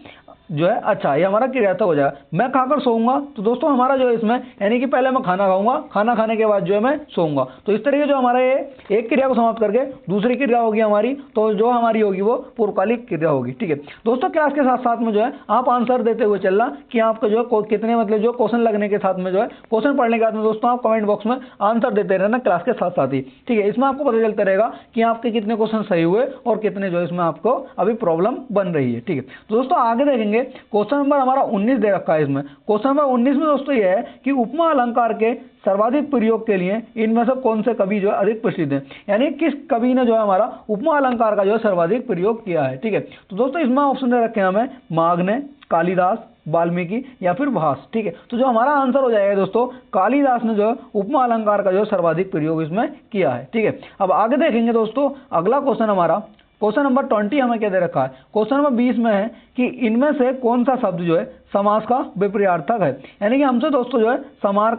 जो है अच्छा, ये हमारा क्रियार्थक हो जाएगा। मैं खाकर सोऊंगा, तो दोस्तों हमारा जो है इसमें यानी कि पहले मैं खाना खाऊंगा, खाना खाने के बाद जो है मैं सोऊंगा। तो इस तरीके जो हमारा ये एक क्रिया को समाप्त करके दूसरी क्रिया होगी हमारी, तो जो हमारी होगी वो पूर्वकालिक क्रिया होगी। ठीक है दोस्तों, क्लास के साथ साथ में जो है आप आंसर देते हुए चलना कि आपका जो है कितने मतलब जो क्वेश्चन लगने के साथ में जो है क्वेश्चन पढ़ने के बाद में दोस्तों आप कमेंट बॉक्स में आंसर देते रहना क्लास के साथ साथ ही। ठीक है, इसमें आपको पता चलता रहेगा कि आपके कितने क्वेश्चन सही हुए और कितने जो है इसमें आपको अभी प्रॉब्लम बन रही है। ठीक है, तो दोस्तों आगे देखेंगे क्वेश्चन नंबर हमारा 19 दे रखा है। इसमें क्वेश्चन नंबर 19 में दोस्तों यह है कि उपमा अलंकार के सर्वाधिक प्रयोग के लिए इनमें से कौन से कवि जो है अधिक प्रसिद्ध है, यानी किस कवि ने जो है हमारा उपमा अलंकार का जो है सर्वाधिक प्रयोग किया है। ठीक है, तो दोस्तों इसमें ऑप्शन दे रखे हैं हमें, माघ ने, कालिदास, वाल्मीकि या फिर भास। ठीक है, तो जो हमारा आंसर हो जाएगा दोस्तों, कालिदास ने जो है उपमा अलंकार का जो सर्वाधिक प्रयोग इसमें किया है। ठीक है, अब आगे देखेंगे दोस्तों, अगला क्वेश्चन हमारा क्वेश्चन नंबर 20 हमें क्या दे रखा है, क्वेश्चन नंबर 20 में है कि इनमें से कौन सा शब्द जो है समास का विपर्यार्थक है। यानी कि हमसे दोस्तों जो है समास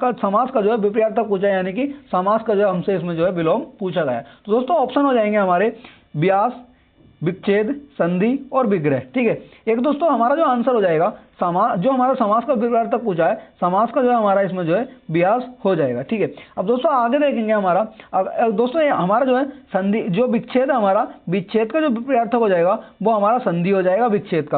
का जो है विपर्यार्थक पूछा है, यानी कि समास का जो है हमसे इसमें जो है विलोम पूछा गया है। तो दोस्तों ऑप्शन हो जाएंगे हमारे व्यास, विच्छेद, संधि और विग्रह। ठीक है, एक दोस्तों हमारा जो आंसर हो जाएगा जो हमारा समास का विपर्यार्थक पूछा है, समास का जो है हमारा इसमें जो है व्यास हो जाएगा। ठीक है, अब दोस्तों आगे देखेंगे हमारा दोस्तों हमारा जो है संधि, जो विच्छेद है हमारा, विच्छेद का जो विपर्यार्थक हो जाएगा वो हमारा संधि हो जाएगा। विच्छेद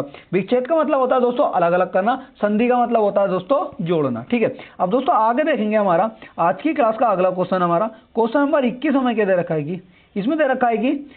का मतलब होता है दोस्तों अलग अलग करना, संधि का मतलब होता है दोस्तों जोड़ना। ठीक है, अब दोस्तों आगे देखेंगे हमारा आज की क्लास का अगला क्वेश्चन हमारा क्वेश्चन नंबर 21 हमें क्या दे रखा है कि इसमें दे रखा है कि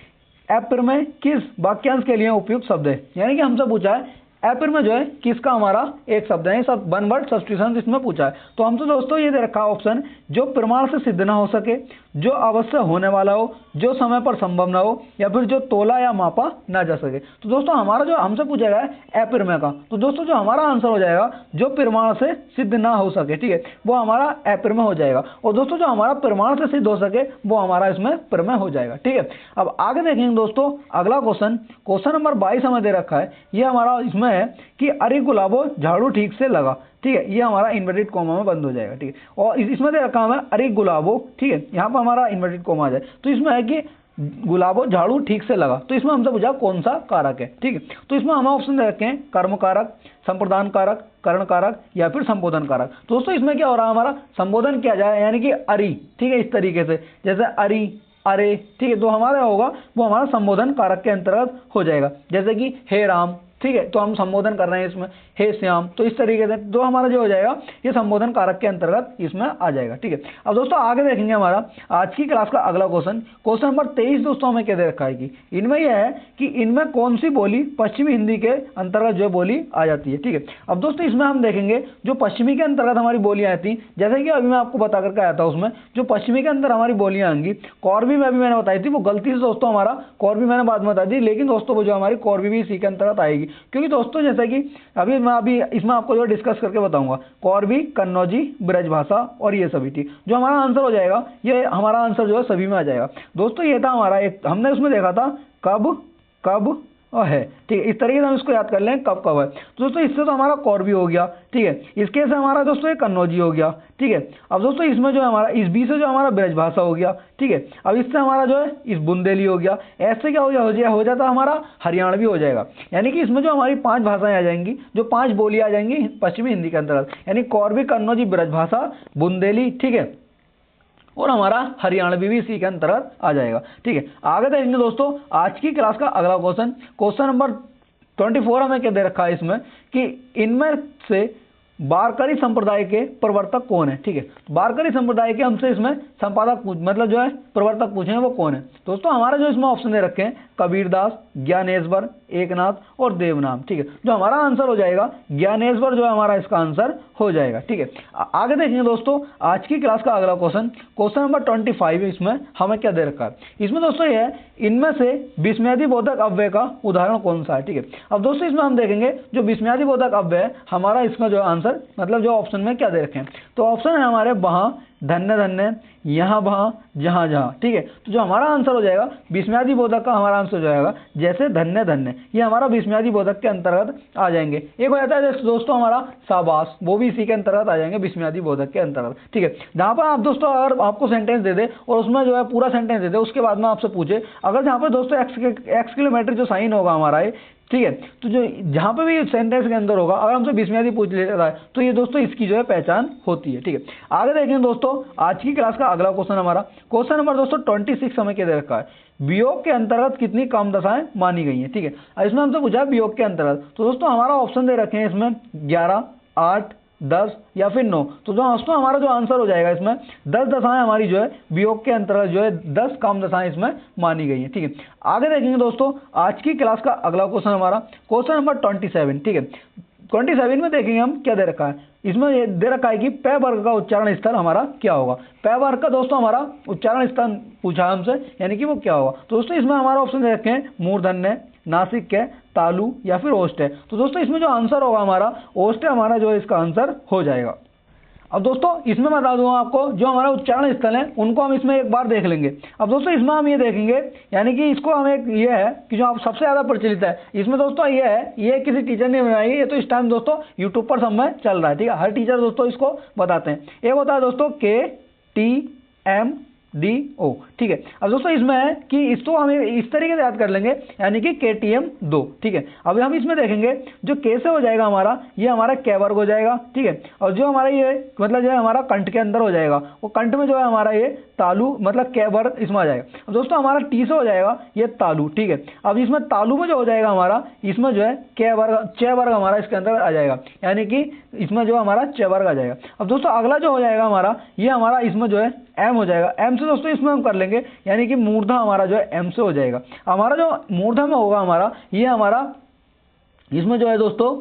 अप्रमेय किस वाक्यांश के लिए उपयुक्त शब्द है। यानी कि हमसे पूछा है अप्रमेय जो है किसका हमारा एक शब्द है, सब वन वर्ड सब्स्टिट्यूशन इसमें पूछा है। तो हमसे दोस्तों ये दे रखा है ऑप्शन, जो प्रमाण से सिद्ध ना हो सके, जो अवश्य होने वाला हो, जो समय पर संभव ना हो, या फिर जो तोला या मापा ना जा सके। तो दोस्तों हमारा जो हमसे पूछा गया है अप्रमेय का, तो दोस्तों जो हमारा आंसर हो जाएगा जो प्रमाण से सिद्ध ना हो सके, ठीक है, वो हमारा अप्रमेय हो जाएगा। और दोस्तों जो हमारा प्रमाण से सिद्ध हो सके वो हमारा इसमें प्रमेय हो जाएगा। ठीक है, अब आगे देखेंगे दोस्तों अगला क्वेश्चन नंबर 22 हमें दे रखा है। ये हमारा इसमें है कि अरे गुलाबो झाड़ू ठीक से लगा। ठीक है, ये हमारा इन्वर्टेड कोमा में बंद हो जाएगा। ठीक है, और इसमें दे रखा है अरे गुलाबो, ठीक है, यहाँ पर हमारा इन्वर्टेड कोमा आ जाए तो इसमें है कि गुलाबो झाड़ू ठीक से लगा। तो इसमें हमसे पूछा कौन सा कारक है। ठीक है, तो इसमें हम ऑप्शन दे रखे हैं कर्म कारक, संप्रदान कारक, करण कारक या फिर संबोधन कारक। दोस्तों इसमें क्या हो रहा है, हमारा संबोधन किया जाए यानी कि अरी, ठीक है, इस तरीके से जैसे अरी, अरे, ठीक है, तो हमारा होगा वो हमारा संबोधन कारक के अंतर्गत हो जाएगा। जैसे कि हे राम, ठीक है, तो हम संबोधन कर रहे हैं इसमें हे श्याम, तो इस तरीके से जो हमारा जो हो जाएगा ये संबोधन कारक के अंतर्गत इसमें आ जाएगा। ठीक है, अब दोस्तों आगे देखेंगे हमारा आज की क्लास का अगला क्वेश्चन नंबर 23 दोस्तों हमें क्या दे रखा है कि इनमें यह है कि इनमें कौन सी बोली पश्चिमी हिंदी के अंतर्गत जो बोली आ जाती है। ठीक है, अब दोस्तों इसमें हम देखेंगे जो पश्चिमी के अंतर्गत हमारी बोलियां आती हैं, जैसे कि अभी मैं आपको बता करके आया था, उसमें जो पश्चिमी के अंदर हमारी बोलियां आएंगी, कौरवी में भी मैंने बताई थी, वो गलती से दोस्तों हमारा कौरवी मैंने बाद में बता दी, लेकिन दोस्तों वो जो हमारी कौरवी भी इसी के अंतर्गत आएगी। क्योंकि दोस्तों जैसे कि अभी इसमें आपको जो डिस्कस करके बताऊंगा, कौरवी, कन्नौजी, ब्रजभाषा और ये सभी। ठीक, जो हमारा आंसर हो जाएगा ये हमारा आंसर जो है सभी में आ जाएगा। दोस्तों ये था हमारा एक, हमने उसमें देखा था कब और है। ठीक है, इस तरीके से हम इसको याद कर लें कब कब है। तो दोस्तों इससे तो हमारा कौरवी हो गया। ठीक है, इसके से हमारा दोस्तों एक कन्नौजी हो गया। ठीक है, अब दोस्तों इसमें जो हमारा इस बी से जो हमारा ब्रजभाषा हो गया। ठीक है, अब इससे हमारा जो है इस बुंदेली हो गया। ऐसे क्या हो जाता हमारा हरियाणवी हो जाएगा। यानी कि इसमें जो हमारी 5 भाषाएं आ जाएंगी, जो 5 बोली आ जाएंगी पश्चिमी हिंदी के अंतर्गत, यानी कौरवी, कन्नौजी, ब्रजभाषा, बुंदेली, ठीक है, और हमारा हरियाणवी भी इसी के अंतर्गत आ जाएगा। ठीक है, आगे देखेंगे दोस्तों आज की क्लास का अगला क्वेश्चन नंबर 24 हमें क्या दे रखा है इसमें कि इनमें से वारकरी संप्रदाय के प्रवर्तक कौन है। ठीक है, वारकरी संप्रदाय के हमसे इसमें संपादक मतलब जो है प्रवर्तक पूछे हैं वो कौन है। दोस्तों हमारा जो इसमें ऑप्शन दे रखे हैं कबीरदास, ज्ञानेश्वर, एकनाथ और देवनाम। ठीक है, जो हमारा आंसर हो जाएगा ज्ञानेश्वर जो है हमारा इसका आंसर हो जाएगा। ठीक है, आगे देखेंगे दोस्तों आज की क्लास का अगला क्वेश्चन नंबर 25। इसमें हमें क्या दे रखा है, इसमें दोस्तों ये है इनमें से विस्मयादि बोधक अव्यय का उदाहरण कौन सा है। ठीक है, अब दोस्तों इसमें हम देखेंगे जो विस्मयादि बोधक अव्यय है हमारा इसका जो आंसर मतलब जो ऑप्शन में क्या दे रखे हैं, तो ऑप्शन है हमारे वहां, धन्य धन्य, यहाँ वहां, जहां जहां। ठीक है, तो जो हमारा आंसर हो जाएगा विस्मयादि बोधक का हमारा आंसर हो जाएगा जैसे धन्य धन्य, ये हमारा विस्मयादि बोधक के अंतर्गत आ जाएंगे। एक हो जाता है दोस्तों हमारा शाबाश, वो भी इसी के अंतर्गत आ जाएंगे विस्मयादि बोधक के अंतर्गत। ठीक है, जहां पर आप दोस्तों अगर आपको सेंटेंस दे दे और उसमें जो है पूरा सेंटेंस दे दे, उसके बाद में आपसे पूछे अगर जहां पर दोस्तों एक्स किलोमीटर जो साइन होगा हमारा ये, ठीक है, तो जो जहां पे भी सेंटेंस के अंदर होगा अगर हमसे विस्मयादि पूछ लेता है तो ये दोस्तों इसकी जो है पहचान होती है। ठीक है, आगे देखेंगे दोस्तों आज की क्लास का अगला क्वेश्चन हमारा क्वेश्चन नंबर दोस्तों 26 हमें क्या दे रखा है, वियोग के अंतर्गत कितनी काम दशाएं मानी गई हैं। ठीक है, इसमें हमसे पूछा है वियोग के अंतर्गत, तो दोस्तों हमारा ऑप्शन दे रखे हैं इसमें 11, 8, 10 या फिर 9। तो दोस्तों हमारा जो आंसर हो जाएगा इसमें 10 दशाएं हमारी जो है वियोग के अंतर्गत जो है 10 काम दशाएं इसमें मानी गई है। ठीक है, आगे देखेंगे दोस्तों आज की क्लास का अगला क्वेश्चन हमारा क्वेश्चन नंबर 27। ठीक है, 27 में देखेंगे हम क्या दे रखा है, इसमें ये दे रखा है कि पै वर्ग का उच्चारण स्थल हमारा क्या होगा। पै वर्ग का दोस्तों हमारा उच्चारण स्थल पूछा हमसे, यानी कि वो क्या होगा। तो दोस्तों इसमें हमारा ऑप्शन दे रखे हैं मूर्धन्य, नासिक, तालु या फिर ओष्ठ है। तो दोस्तों इसमें जो आंसर होगा हमारा ओष्ठ हमारा जो है इसका आंसर हो जाएगा। अब दोस्तों इसमें बता दूं आपको जो हमारा उच्चारण स्थल है उनको हम इसमें एक बार देख लेंगे। अब दोस्तों इसमें हम ये देखेंगे यानी कि इसको हम एक ये है कि जो आप सबसे ज्यादा प्रचलित है इसमें दोस्तों ये है, ये किसी टीचर ने बनाई है, ये तो इस टाइम दोस्तों यूट्यूब पर सब में चल रहा है। ठीक है, हर टीचर दोस्तों इसको बताते हैं। एक होता है दोस्तों KTM-DO। ठीक है, अब दोस्तों इसमें है कि इसको हम इस तरीके से याद कर लेंगे यानी कि KTM-2। ठीक है, अब हम इसमें देखेंगे जो के से हो जाएगा हमारा ये हमारा कै वर्ग हो जाएगा। ठीक है, और जो हमारा ये मतलब जो है हमारा कंठ के अंदर हो जाएगा वो कंठ में जो है हमारा ये तालु मतलब कै वर्ग इसमें आ जाएगा। अब दोस्तों हमारा टी से हो जाएगा ये तालु। ठीक है, अब इसमें तालु में जो हो जाएगा हमारा इसमें जो है कै वर्ग च वर्ग हमारा इसके अंदर आ जाएगा, यानी कि इसमें जो हमारा च वर्ग आ जाएगा। अब दोस्तों अगला जो हो जाएगा हमारा ये हमारा इसमें जो है एम हो जाएगा। एम से दोस्तों इसमें हम कर लेंगे यानी कि मूर्धा हमारा जो है एम से हो जाएगा। हमारा जो मूर्धा में होगा हमारा ये हमारा इसमें जो है दोस्तों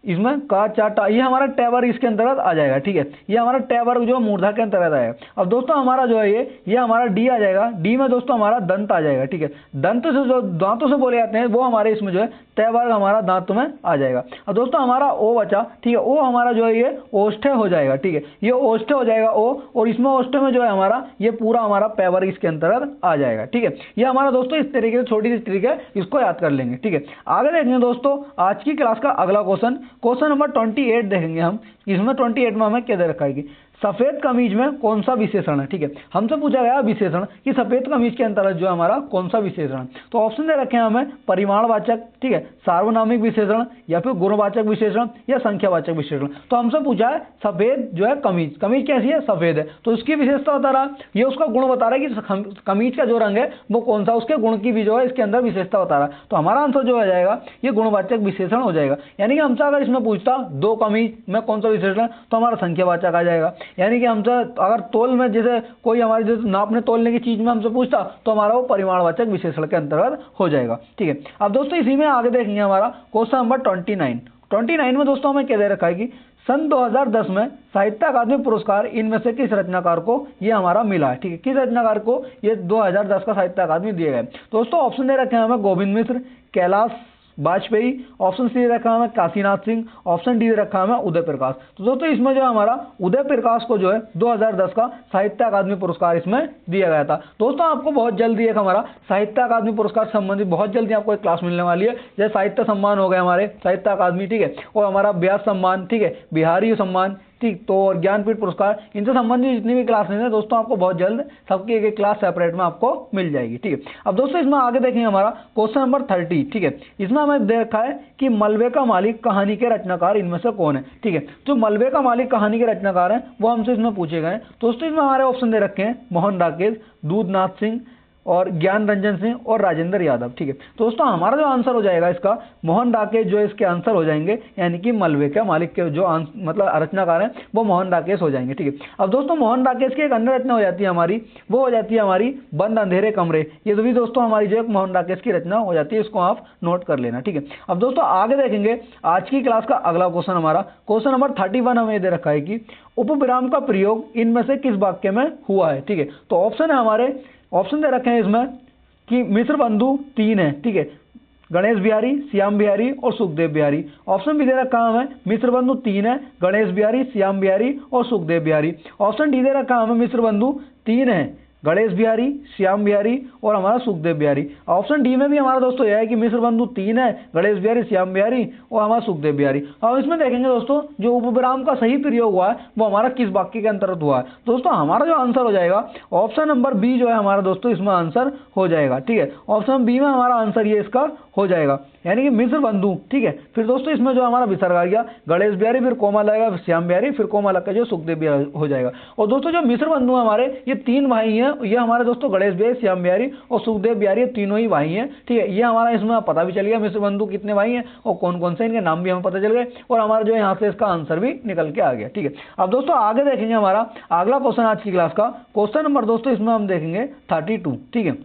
इसमें का चाटा ये हमारा टै वर्ग इसके अंतर्गत आ जाएगा। ठीक है, ये हमारा टै वर्ग जो मूर्धा के अंतर्गत आएगा। अब दोस्तों हमारा जो है ये हमारा डी आ जाएगा। डी में दोस्तों हमारा दंत आ जाएगा। ठीक है, दंत से जो दांतों से बोले जाते हैं वो हमारे इसमें जो है टै वर्ग हमारा दांत में आ जाएगा। अब दोस्तों हमारा ओ बचा। ठीक है, ओ हमारा जो है ये ओष्ठ हो जाएगा। ठीक है, ये ओष्ठ हो जाएगा ओ, और इसमें ओष्ठ में जो है हमारा ये पूरा हमारा पै वर्ग इसके अंतर्गत आ जाएगा। ठीक है, ये हमारा दोस्तों इस तरीके से छोटी सी ट्रिक है, इसको याद कर लेंगे। ठीक है, आगे देखेंगे दोस्तों आज की क्लास का अगला क्वेश्चन नंबर 28 देखेंगे हम। इसमें 28 में हमें क्या दे रखा है कि सफेद कमीज में कौन सा विशेषण है। ठीक है, हमसे पूछा गया विशेषण कि सफेद कमीज के अंतर्गत जो है हमारा कौन सा विशेषण है। तो ऑप्शन दे रखे हैं हमें परिमाणवाचक, ठीक है, सार्वनामिक विशेषण या फिर गुणवाचक विशेषण या संख्यावाचक विशेषण। तो हमसे पूछा है सफेद जो है कमीज, कमीज कैसी है, सफेद है, तो इसकी विशेषता बता रहा, ये उसका गुण बता रहा है कि कमीज का जो रंग है वो कौन सा, उसके गुण की भी जो है इसके अंदर विशेषता बता रहा है। तो हमारा आंसर जो हो जाएगा ये गुणवाचक विशेषण हो जाएगा। यानी कि हमसे अगर इसमें पूछता दो कमीज में कौन सा विशेषण, तो हमारा संख्यावाचक आ जाएगा। यानी कि हमसे अगर तोल में जैसे कोई हमारी जैसे नापने तोलने की चीज में हमसे पूछता तो हमारा वो परिमाणवाचक विशेषण के अंतर्गत हो जाएगा। ठीक है, अब दोस्तों इसी में आगे देखेंगे हमारा क्वेश्चन नंबर 29 में दोस्तों हमें क्या दे रखा है कि सन 2010 में साहित्य अकादमी पुरस्कार इनमें से किस रचनाकार को ये हमारा मिला है। ठीक है, किस रचनाकार को ये 2010 का साहित्य अकादमी दिए गए। दोस्तों ऑप्शन दे रखे हैं हमें गोविंद मिश्र, कैलाश वाजपेयी, ऑप्शन सी रखा हमें काशीनाथ सिंह, ऑप्शन डी रखा हमें उदय प्रकाश। तो दोस्तों इसमें जो हमारा उदय प्रकाश को जो है 2010 का साहित्य अकादमी पुरस्कार इसमें दिया गया था। दोस्तों आपको बहुत जल्दी एक हमारा साहित्य अकादमी पुरस्कार संबंधित बहुत जल्दी आपको एक क्लास मिलने वाली है। जैसे साहित्य सम्मान हो गए हमारे साहित्य अकादमी, ठीक है, और हमारा व्यास सम्मान, ठीक है, बिहारी सम्मान, ठीक, तो और ज्ञानपीठ पुरस्कार, इनसे संबंधित जितनी भी क्लासेस हैं दोस्तों आपको बहुत जल्द सबकी एक क्लास सेपरेट में आपको मिल जाएगी। ठीक है, अब दोस्तों इसमें आगे देखेंगे हमारा क्वेश्चन नंबर 30। ठीक है, इसमें हमें दे रखा है कि मलबे का मालिक कहानी के रचनाकार इनमें से कौन है। ठीक है, जो मलबे का मालिक कहानी के रचनाकार हैं वो हमसे इसमें पूछे गए। दोस्तों इसमें हमारे ऑप्शन दे रखे हैं मोहन राकेश, दूधनाथ सिंह, और ज्ञान रंजन सिंह और राजेंद्र यादव। ठीक है, तो दोस्तों हमारा जो आंसर हो जाएगा इसका मोहन राकेश जो इसके आंसर हो जाएंगे, यानी कि मलबे के मालिक के जो मतलब रचनाकार हैं वो मोहन राकेश हो जाएंगे। ठीक है, अब दोस्तों मोहन राकेश की एक अन्य रचना हो जाती है हमारी, वो हो जाती है हमारी बंद अंधेरे कमरे। ये तो भी दोस्तों हमारी जो एक मोहन राकेश की रचना हो जाती है, इसको आप नोट कर लेना। ठीक है, अब दोस्तों आगे देखेंगे आज की क्लास का अगला क्वेश्चन हमारा क्वेश्चन नंबर 31 हमें दे रखा है कि उपविराम का प्रयोग इनमें से किस वाक्य में हुआ है। ठीक है, तो ऑप्शन है हमारे, ऑप्शन दे रखे हैं इसमें कि मिश्र बंधु 3 है। ठीक है, गणेश बिहारी, श्याम बिहारी और सुखदेव बिहारी। ऑप्शन भी दे रखा हमें मिश्र बंधु 3 है, गणेश बिहारी, श्याम बिहारी और सुखदेव बिहारी। ऑप्शन डी दे रखा हमें मिश्र बंधु 3 है, गणेश बिहारी, श्याम बिहारी और हमारा सुखदेव बिहारी। ऑप्शन डी में भी हमारा दोस्तों यह है कि मिश्र बंधु 3 है, गणेश बिहारी, श्याम बिहारी और हमारा सुखदेव बिहारी। और इसमें देखेंगे दोस्तों जो उपविराम का सही प्रयोग हुआ है वो हमारा किस वाक्य के अंतर्गत हुआ है। दोस्तों हमारा जो आंसर हो जाएगा ऑप्शन नंबर बी जो है हमारा दोस्तों इसमें आंसर हो जाएगा। ठीक है, ऑप्शन बी में हमारा आंसर ये इसका हो जाएगा, यानी कि मिश्र बंधु। ठीक है, फिर दोस्तों इसमें जो हमारा विसर्ग आ गया गणेश बिहारी, फिर कोमा लगेगा श्याम बिहारी, फिर कोमा लग जो सुखदेव बिहारी हो जाएगा। और दोस्तों जो मिश्र बंधु हमारे ये 3 भाई हैं, ये हमारे दोस्तों गणेश बिहारी, श्याम बिहारी और सुखदेव बिहारी तीनों ही भाई हैं। ठीक है, ये हमारा इसमें पता भी चल गया मिश्र बंधु कितने भाई हैं और कौन कौन से, इनके नाम भी हमें पता चल गए और हमारा जो यहाँ से इसका आंसर भी निकल के आ गया। ठीक है, अब दोस्तों आगे देखेंगे हमारा अगला क्वेश्चन आज की क्लास का क्वेश्चन नंबर दोस्तों इसमें हम देखेंगे 32। ठीक है,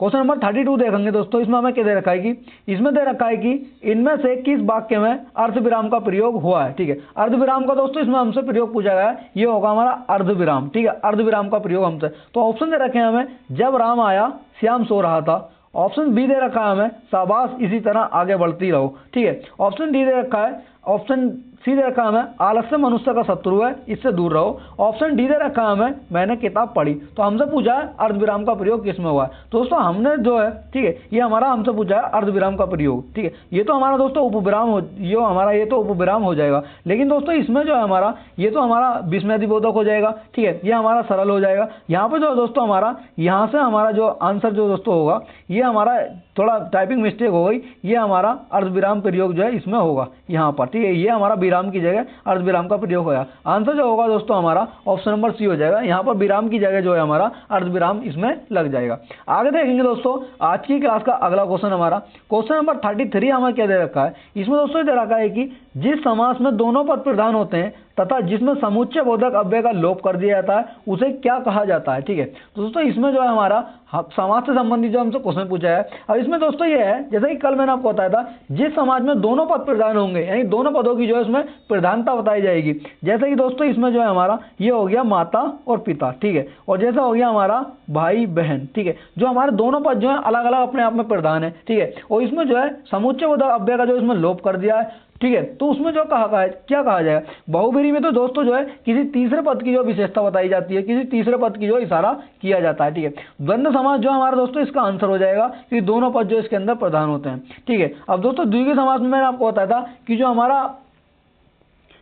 क्वेश्चन नंबर 32 देखेंगे दोस्तों, इसमें हमें क्या दे रखा है कि इसमें दे रखा है कि इनमें से किस वाक्य में अर्धविराम का प्रयोग हुआ है। ठीक है, अर्धविराम का दोस्तों इसमें हमसे प्रयोग पूछा गया है, ये होगा हमारा अर्धविराम। ठीक है, अर्धविराम का प्रयोग हमसे, तो ऑप्शन दे रखे हैं हमें जब राम आया श्याम सो रहा था। ऑप्शन बी दे रखा है हमें शाबाश इसी तरह आगे बढ़ती रहो। ठीक है, ऑप्शन डी दे रखा है, ऑप्शन सी दे रखा हमें आलस्य मनुष्य का शत्रु है इससे दूर रहो। ऑप्शन डी दे रखा हमें मैंने किताब पढ़ी। तो हमसे पूछा है अर्धविराम का प्रयोग किस में हुआ है। दोस्तों हमने जो है, ठीक है, ये हमारा हमसे पूछा है अर्धविराम का प्रयोग। ठीक है, ये तो हमारा दोस्तों उपविराम हो, ये हमारा ये तो उपविराम हो जाएगा, लेकिन दोस्तों इसमें जो है हमारा ये तो हमारा विस्मयादिबोधक हो जाएगा। ठीक है, ये हमारा सरल हो जाएगा। यहाँ पर जो है दोस्तों हमारा यहाँ से हमारा जो आंसर जो दोस्तों होगा ये हमारा थोड़ा टाइपिंग मिस्टेक हो गई, ये हमारा अर्धविराम प्रयोग जो है इसमें होगा यहाँ पर। ठीक है, ये हमारा विराम की जगह अर्धविराम का प्रयोग होगा। आंसर जो होगा दोस्तों हमारा ऑप्शन नंबर सी हो जाएगा, यहाँ पर विराम की जगह जो है हमारा अर्धविराम इसमें लग जाएगा। आगे देखेंगे दोस्तों आज की क्लास का अगला क्वेश्चन हमारा क्वेश्चन नंबर 33 हमें क्या दे रखा है। इसमें दोस्तों दे रखा है कि जिस समास में दोनों पद प्रधान होते हैं तथा जिसमें समुच्चय बोधक अव्यय का लोप कर दिया जाता है उसे क्या कहा जाता है। ठीक है, तो दोस्तों इसमें जो है हमारा समाज से संबंधित जो हमसे क्वेश्चन पूछा है। अब इसमें दोस्तों ये है जैसे कि कल मैंने आपको बताया था जिस समाज में दोनों पद प्रधान होंगे, यानी दोनों पदों की जो है इसमें प्रधानता बताई जाएगी। जैसे कि दोस्तों इसमें जो है हमारा ये हो गया माता और पिता। ठीक है, और जैसा हो गया हमारा भाई बहन। ठीक है, जो हमारे दोनों पद जो है अलग अलग अपने आप में प्रधान है। ठीक है, और इसमें जो है समुच्चय बोधक अव्यय का जो इसमें लोप कर दिया है। ठीक है, तो उसमें जो कहा है क्या कहा जाएगा, बहुब्रीहि में तो दोस्तों जो है किसी तीसरे पद की जो विशेषता बताई जाती है, किसी तीसरे पद की जो इशारा किया जाता है। ठीक है, द्वंद्व समास जो हमारा दोस्तों इसका आंसर हो जाएगा कि दोनों पद जो इसके अंदर प्रधान होते हैं। ठीक है, अब दोस्तों द्विगु समास में मैंने आपको बताया था कि जो हमारा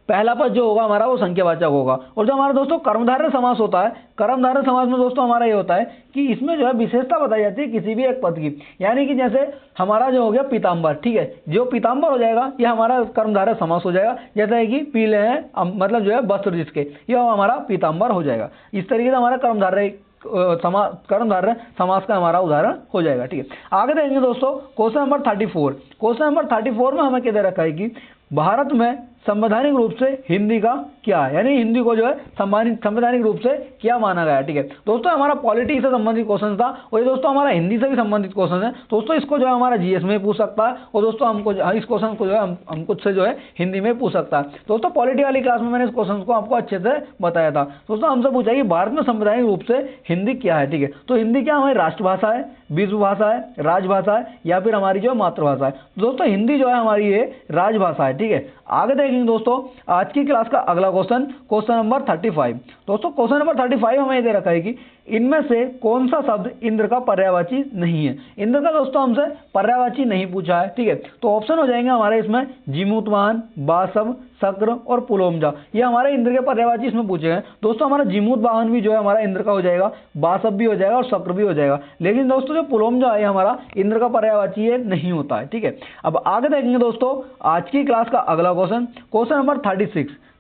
पहला पद जो होगा हमारा वो संख्यावाचक होगा, और जो हमारा दोस्तों कर्मधारय समास होता है, कर्मधारय समास में दोस्तों हमारा ये होता है कि इसमें जो है विशेषता बताई जाती है किसी भी एक पद की, यानी कि जैसे हमारा जो हो गया पीताम्बर। ठीक है, जो पीताम्बर हो जाएगा ये हमारा कर्मधारय समास हो जाएगा, जैसा है कि पीले हैं मतलब जो है वस्त्र जिसके, यह हमारा पीताम्बर हो जाएगा। इस तरीके से हमारा कर्मधारय समास का हमारा उदाहरण हो जाएगा। ठीक है, आगे देखेंगे दोस्तों क्वेश्चन नंबर 34। क्वेश्चन नंबर 34 में हमें क्या दे रखा है कि भारत में संवैधानिक रूप से हिंदी का क्या है, यानी हिंदी को जो है संवैधानिक रूप से क्या माना गया है। ठीक है, दोस्तों हमारा पॉलिटी से संबंधित क्वेश्चन था और ये दोस्तों हमारा हिंदी से भी संबंधित क्वेश्चन है। दोस्तों इसको जो है हमारा जीएस में पूछ सकता है और दोस्तों हमको इस क्वेश्चन को जो है हम खुद से जो है हिंदी में पूछ सकता है। दोस्तों पॉलिटी वाली क्लास में मैंने इस क्वेश्चन को आपको अच्छे से बताया था। दोस्तों हमसे पूछा कि भारत में संवैधानिक रूप से हिंदी क्या है। ठीक है, तो हिंदी क्या हमारी राष्ट्रभाषा है, विश्वभाषा है, राजभाषा है या फिर हमारी जो मातृभाषा है। दोस्तों हिंदी जो है हमारी ये राजभाषा है। ठीक है, आगे देखेंगे दोस्तों आज की क्लास का अगला क्वेश्चन क्वेश्चन नंबर 35। दोस्तों क्वेश्चन नंबर 35 हमें दे रखा है कि इनमें से कौन सा शब्द इंद्र का पर्यायवाची नहीं है। इंद्र का दोस्तों हमसे पर्यायवाची नहीं पूछा है। ठीक है, तो ऑप्शन हो जाएंगे हमारे इसमें जीमूतवाहन, बासव, शक्र और पुलोमजा, ये हमारे इंद्र के पर्यायवाची इसमें पूछे गए। दोस्तों हमारा जीमूतवाहन भी जो है हमारा इंद्र का हो जाएगा, बासव भी हो जाएगा और शक्र भी हो जाएगा, लेकिन दोस्तों जो पुलोमजा है हमारा इंद्र का पर्यायवाची ये नहीं होता है। ठीक है, अब आगे देखेंगे दोस्तों आज की क्लास का अगला क्वेश्चन क्वेश्चन नंबर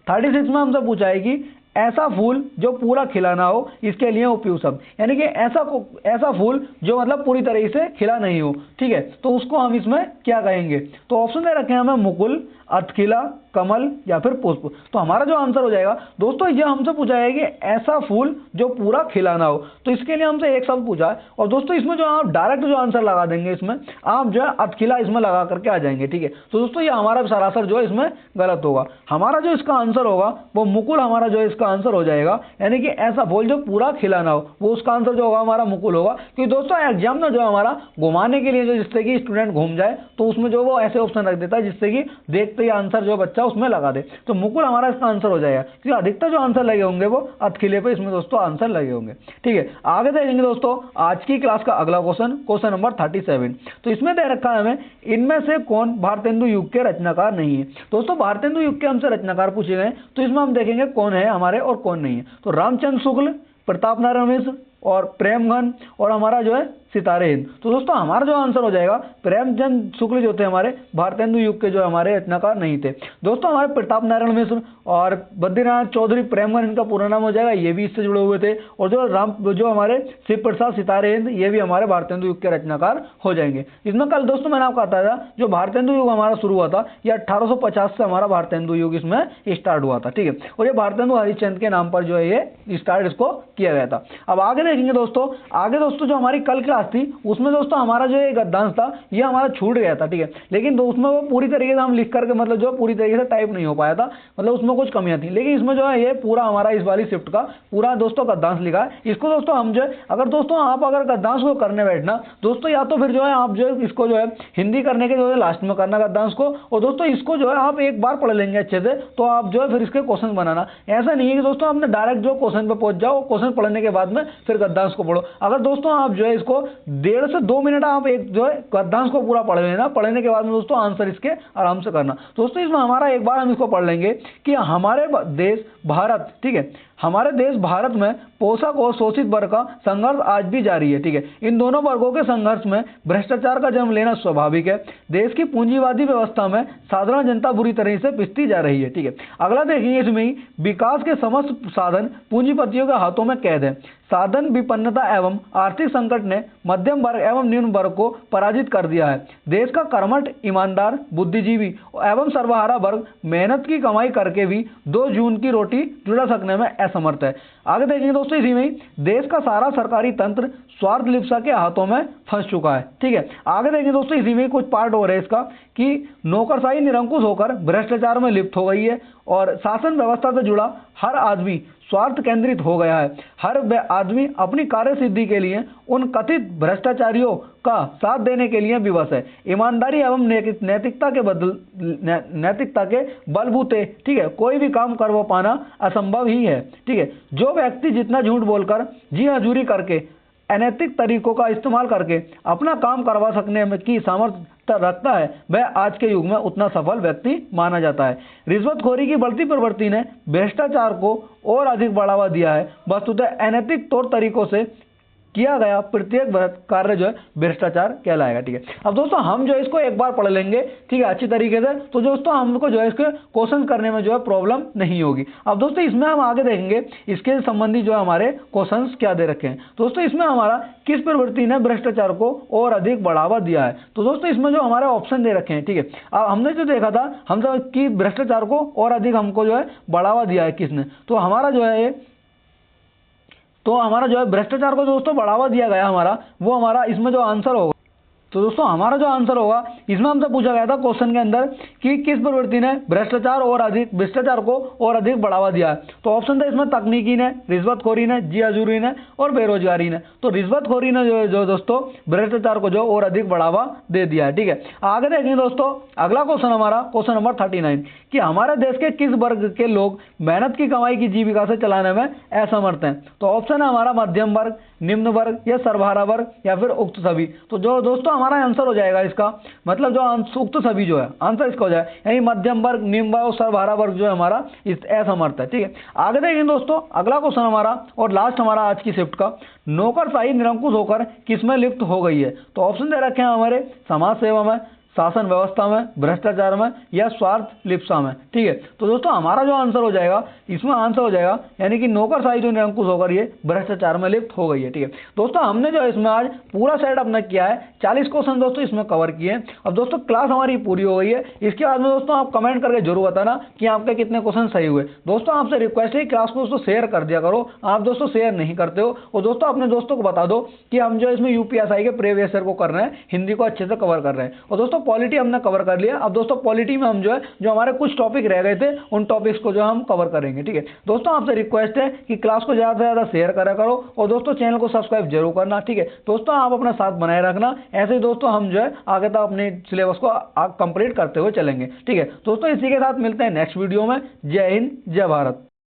36 में हमसे पूछा है कि ऐसा फूल जो पूरा खिला ना हो, इसके लिए उपयुक्त शब्द, यानी कि ऐसा फूल जो मतलब पूरी तरीके से खिला नहीं हो, ठीक है, तो उसको हम इसमें क्या कहेंगे। तो ऑप्शन दे रखे हैं हमें मुकुल, अतखिला, कमल या फिर पुष्प। तो हमारा जो आंसर हो जाएगा दोस्तों, ये हमसे पूछा है कि ऐसा फूल जो पूरा खिला ना हो, तो इसके लिए हमसे एक शब्द पूछा है। और दोस्तों इसमें जो आप डायरेक्ट जो आंसर लगा देंगे, इसमें आप जो है अतखिला इसमें लगा करके आ जाएंगे, ठीक है। तो दोस्तों ये हमारा सरासर जो है इसमें गलत होगा। हमारा जो इसका आंसर होगा वो मुकुल हमारा जो इसका आंसर हो जाएगा, यानी कि ऐसा फूल जो पूरा खिला ना हो, वो उसका आंसर जो होगा हमारा मुकुल होगा। क्योंकि दोस्तों एग्जाम में जो हमारा घुमाने के लिए जो जिससे कि स्टूडेंट घूम जाए, तो उसमें जो वो ऐसे ऑप्शन रख देता है जिससे कि देखते ही आंसर जो बच्चा उसमें लगा दे। तो मुकुल हमारा इसका आंसर हो जाएगा, क्योंकि अधिकतर जो आंसर लगे होंगे वो अतखिले पे इसमें दोस्तों आंसर लगे होंगे, ठीक है। आगे देखेंगे दोस्तों आज की क्लास का अगला क्वेश्चन नंबर 37। तो इसमें दे रखा है हमें, इनमें से कौन भारतेंदु युग के रचनाकार नहीं है। दोस्तों भारतेंदु युग के हमसे रचनाकार पूछे गए, तो इसमें हम देखेंगे कौन है हमारे और कौन नहीं है। तो रामचंद्र शुक्ल, प्रताप नारायण मिश्र और प्रेमघन और हमारा जो है सितारे हिंद। तो दोस्तों हमारा जो आंसर हो जाएगा, प्रेमचंद शुक्ल जो थे हमारे भारतेंदु युग के जो हमारे रचनाकार नहीं थे। दोस्तों हमारे प्रताप नारायण मिश्र और बद्रीनाथ चौधरी प्रेमघन, इनका पूरा नाम हो जाएगा, ये भी इससे जुड़े हुए थे। और जो हमारे शिव प्रसाद सितारे हिंद, ये भी हमारे भारतेंदु युग के रचनाकार हो जाएंगे। इसमें कल दोस्तों मैंने आपको बताया था, जो भारतेंदु युग हमारा शुरू हुआ था, ये 1850 से हमारा भारतेंदु युग इसमें स्टार्ट हुआ था, ठीक है। और ये भारतेंदु हरिश्चंद्र के नाम पर जो है ये स्टार्ट इसको किया गया था। अब आगे देखेंगे दोस्तों, आगे दोस्तों जो हमारी कल क्लास थी उसमें दोस्तों हमारा जो ये गद्यांश था ये हमारा छूट गया था, ठीक है। लेकिन उसमें वो पूरी तरीके से हम लिख करके मतलब जो पूरी तरीके से टाइप नहीं हो पाया था, मतलब उसमें कुछ कमियां थी। लेकिन इसमें जो है ये पूरा हमारा इस वाली शिफ्ट का पूरा दोस्तों गद्यांश लिखा है। इसको दोस्तों हम जो है अगर दोस्तों आप अगर गद्यांश को करने बैठना दोस्तों, या तो फिर जो है आप जो है इसको जो है हिंदी करने के जो है लास्ट में करना गद्यांश को, और दोस्तों इसको जो है आप एक बार पढ़ लेंगे अच्छे से, तो आप जो है फिर इसके क्वेश्चन बनाना। ऐसा नहीं है कि दोस्तों आपने डायरेक्ट जो क्वेश्चन पे पहुंच जाओ, क्वेश्चन पढ़ने के बाद में फिर गद्यांश को पढ़ो। अगर दोस्तों आप जो है इसको 1.5 से 2 मिनट आप एक जो है गद्यांश को पूरा पढ़ लेना, पढ़ने के बाद में दोस्तों आंसर इसके आराम से करना। दोस्तों इसमें हमारा एक बार हम इसको पढ़ लेंगे कि हमारे देश भारत, ठीक है, हमारे देश भारत में पोषक और शोषित वर्ग का संघर्ष आज भी जारी है, ठीक है। इन दोनों वर्गों के संघर्ष में भ्रष्टाचार का जन्म लेना स्वाभाविक है। देश की पूंजीवादी व्यवस्था में साधारण जनता बुरी तरह से पिसती जा रही है, ठीक है। अगला देखेंगे, इसमें विकास के समस्त साधन पूंजीपतियों के हाथों में कैद है। साधन विपन्नता एवं आर्थिक संकट ने मध्यम वर्ग एवं निम्न वर्ग को पराजित कर दिया है। देश का कर्मठ, ईमानदार, बुद्धिजीवी एवं सर्वहारा वर्ग मेहनत की कमाई करके भी 2 जून की रोटी जुटा सकने में असमर्थ है। आगे देखेंगे दोस्तों, इसी में देश का सारा सरकारी तंत्र स्वार्थ लिप्सा के हाथों में फंस चुका है, ठीक है। आगे देखेंगे दोस्तों, इसी में कुछ पार्ट हो रहे हैं इसका कि नौकरशाही निरंकुश होकर भ्रष्टाचार में लिप्त हो गई है और शासन व्यवस्था से जुड़ा हर आदमी स्वार्थ केंद्रित हो गया है। हर आदमी अपनी कार्य सिद्धि के लिए उन कथित भ्रष्टाचारियों का साथ देने के लिए विवश है। ईमानदारी एवं नैतिकता के बलबूते, ठीक है, कोई भी काम कर वो पाना असंभव ही है, ठीक है। जो व्यक्ति जितना झूठ बोलकर, जी हजूरी करके, अनैतिक तरीकों का इस्तेमाल करके अपना काम करवा सकने में की सामर्थ्य रखता है, वह आज के युग में उतना सफल व्यक्ति माना जाता है। रिश्वतखोरी की बढ़ती प्रवृत्ति ने भ्रष्टाचार को और अधिक बढ़ावा दिया है। वस्तुतः अनैतिक तौर तरीकों से किया गया प्रत्येक कार्य जो है भ्रष्टाचार कहलाएगा, ठीक है। अब दोस्तों हम जो है इसको एक बार पढ़ लेंगे, ठीक है, अच्छी तरीके से, तो दोस्तों हमको जो है इसके क्वेश्चन करने में जो है प्रॉब्लम नहीं होगी। अब दोस्तों इसमें हम आगे देखेंगे इसके संबंधी जो हमारे क्वेश्चंस क्या दे रखे हैं। दोस्तों इसमें हमारा किस प्रवृत्ति ने भ्रष्टाचार को और अधिक बढ़ावा दिया है। तो दोस्तों इसमें जो हमारे ऑप्शन दे रखे हैं, ठीक है, अब हमने जो देखा था हमसे कि भ्रष्टाचार को और अधिक हमको जो है बढ़ावा दिया है किसने, तो हमारा जो है भ्रष्टाचार को दोस्तों बढ़ावा दिया गया हमारा, वो हमारा इसमें जो आंसर होगा, तो दोस्तों हमारा जो आंसर होगा इसमें हमसे पूछा गया था क्वेश्चन के अंदर कि किस प्रवृत्ति ने भ्रष्टाचार को और अधिक बढ़ावा दिया है। तो ऑप्शन था इसमें तकनीकी ने, रिश्वतखोरी ने, जी हजूरी ने और बेरोजगारी ने। तो रिश्वतखोरी ने जो दोस्तों भ्रष्टाचार को जो और अधिक बढ़ावा दे दिया है, ठीक है। आगे देखेंगे दोस्तों अगला क्वेश्चन हमारा क्वेश्चन नंबर 39 कि हमारे देश के किस वर्ग के लोग मेहनत की कमाई की जीविका से चलाने में असमर्थ हैं। तो ऑप्शन है हमारा मध्यम वर्ग, निम्न वर्ग या सर्वहारा वर्ग या फिर उक्त सभी। तो जो दोस्तों हमारा आंसर हो जाएगा इसका मतलब जो उक्त सभी जो है आंसर इसका हो जाएगा, यानी मध्यम वर्ग, निम्न वर्ग और सर्वहारा वर्ग जो है हमारा असमर्थ है, ठीक है। आगे देखेंगे दोस्तों अगला क्वेश्चन हमारा और लास्ट हमारा आज की शिफ्ट का, नौकरशाही निरंकुश होकर किसमें लिप्त हो गई है। तो ऑप्शन दे रखे हैं हमारे समाज सेवा में, शासन व्यवस्था में, भ्रष्टाचार में या स्वार्थ लिप्सा में। ठीक है, तो दोस्तों हमारा जो आंसर हो जाएगा, इसमें आंसर हो जाएगा यानी कि नौकरशाही जो निरंकुश होकर ये भ्रष्टाचार में लिप्त हो गई है। ठीक है दोस्तों, हमने जो इसमें आज पूरा सेट अपना किया है, 40 क्वेश्चन दोस्तों इसमें कवर किए हैं। अब दोस्तों क्लास हमारी पूरी हो गई है। इसके बाद में दोस्तों आप कमेंट करके जरूर बताना कि आपके कितने क्वेश्चन सही हुए। दोस्तों आपसे रिक्वेस्ट है क्लास को दोस्तों शेयर कर दिया करो, आप दोस्तों शेयर नहीं करते हो। और दोस्तों अपने दोस्तों को बता दो कि हम जो इसमें यूपीएसआई के प्रीवियस ईयर को कर रहे हैं, हिंदी को अच्छे से कवर कर रहे हैं। और दोस्तों पॉलिटी हमने कवर कर लिया। अब दोस्तों पॉलिटी में हम जो है जो हमारे कुछ टॉपिक रह गए थे उन टॉपिक्स को जो हम कवर करेंगे। ठीक है दोस्तों, आपसे रिक्वेस्ट है कि क्लास को ज्यादा से ज्यादा शेयर करा करो और दोस्तों चैनल को सब्सक्राइब जरूर करना। ठीक है दोस्तों, आप अपना साथ बनाए रखना। ऐसे ही दोस्तों हम जो है आगे तक अपने सिलेबस को कंप्लीट करते हुए चलेंगे। ठीक है दोस्तों, इसी के साथ मिलते हैं नेक्स्ट वीडियो में। जय हिंद, जय भारत।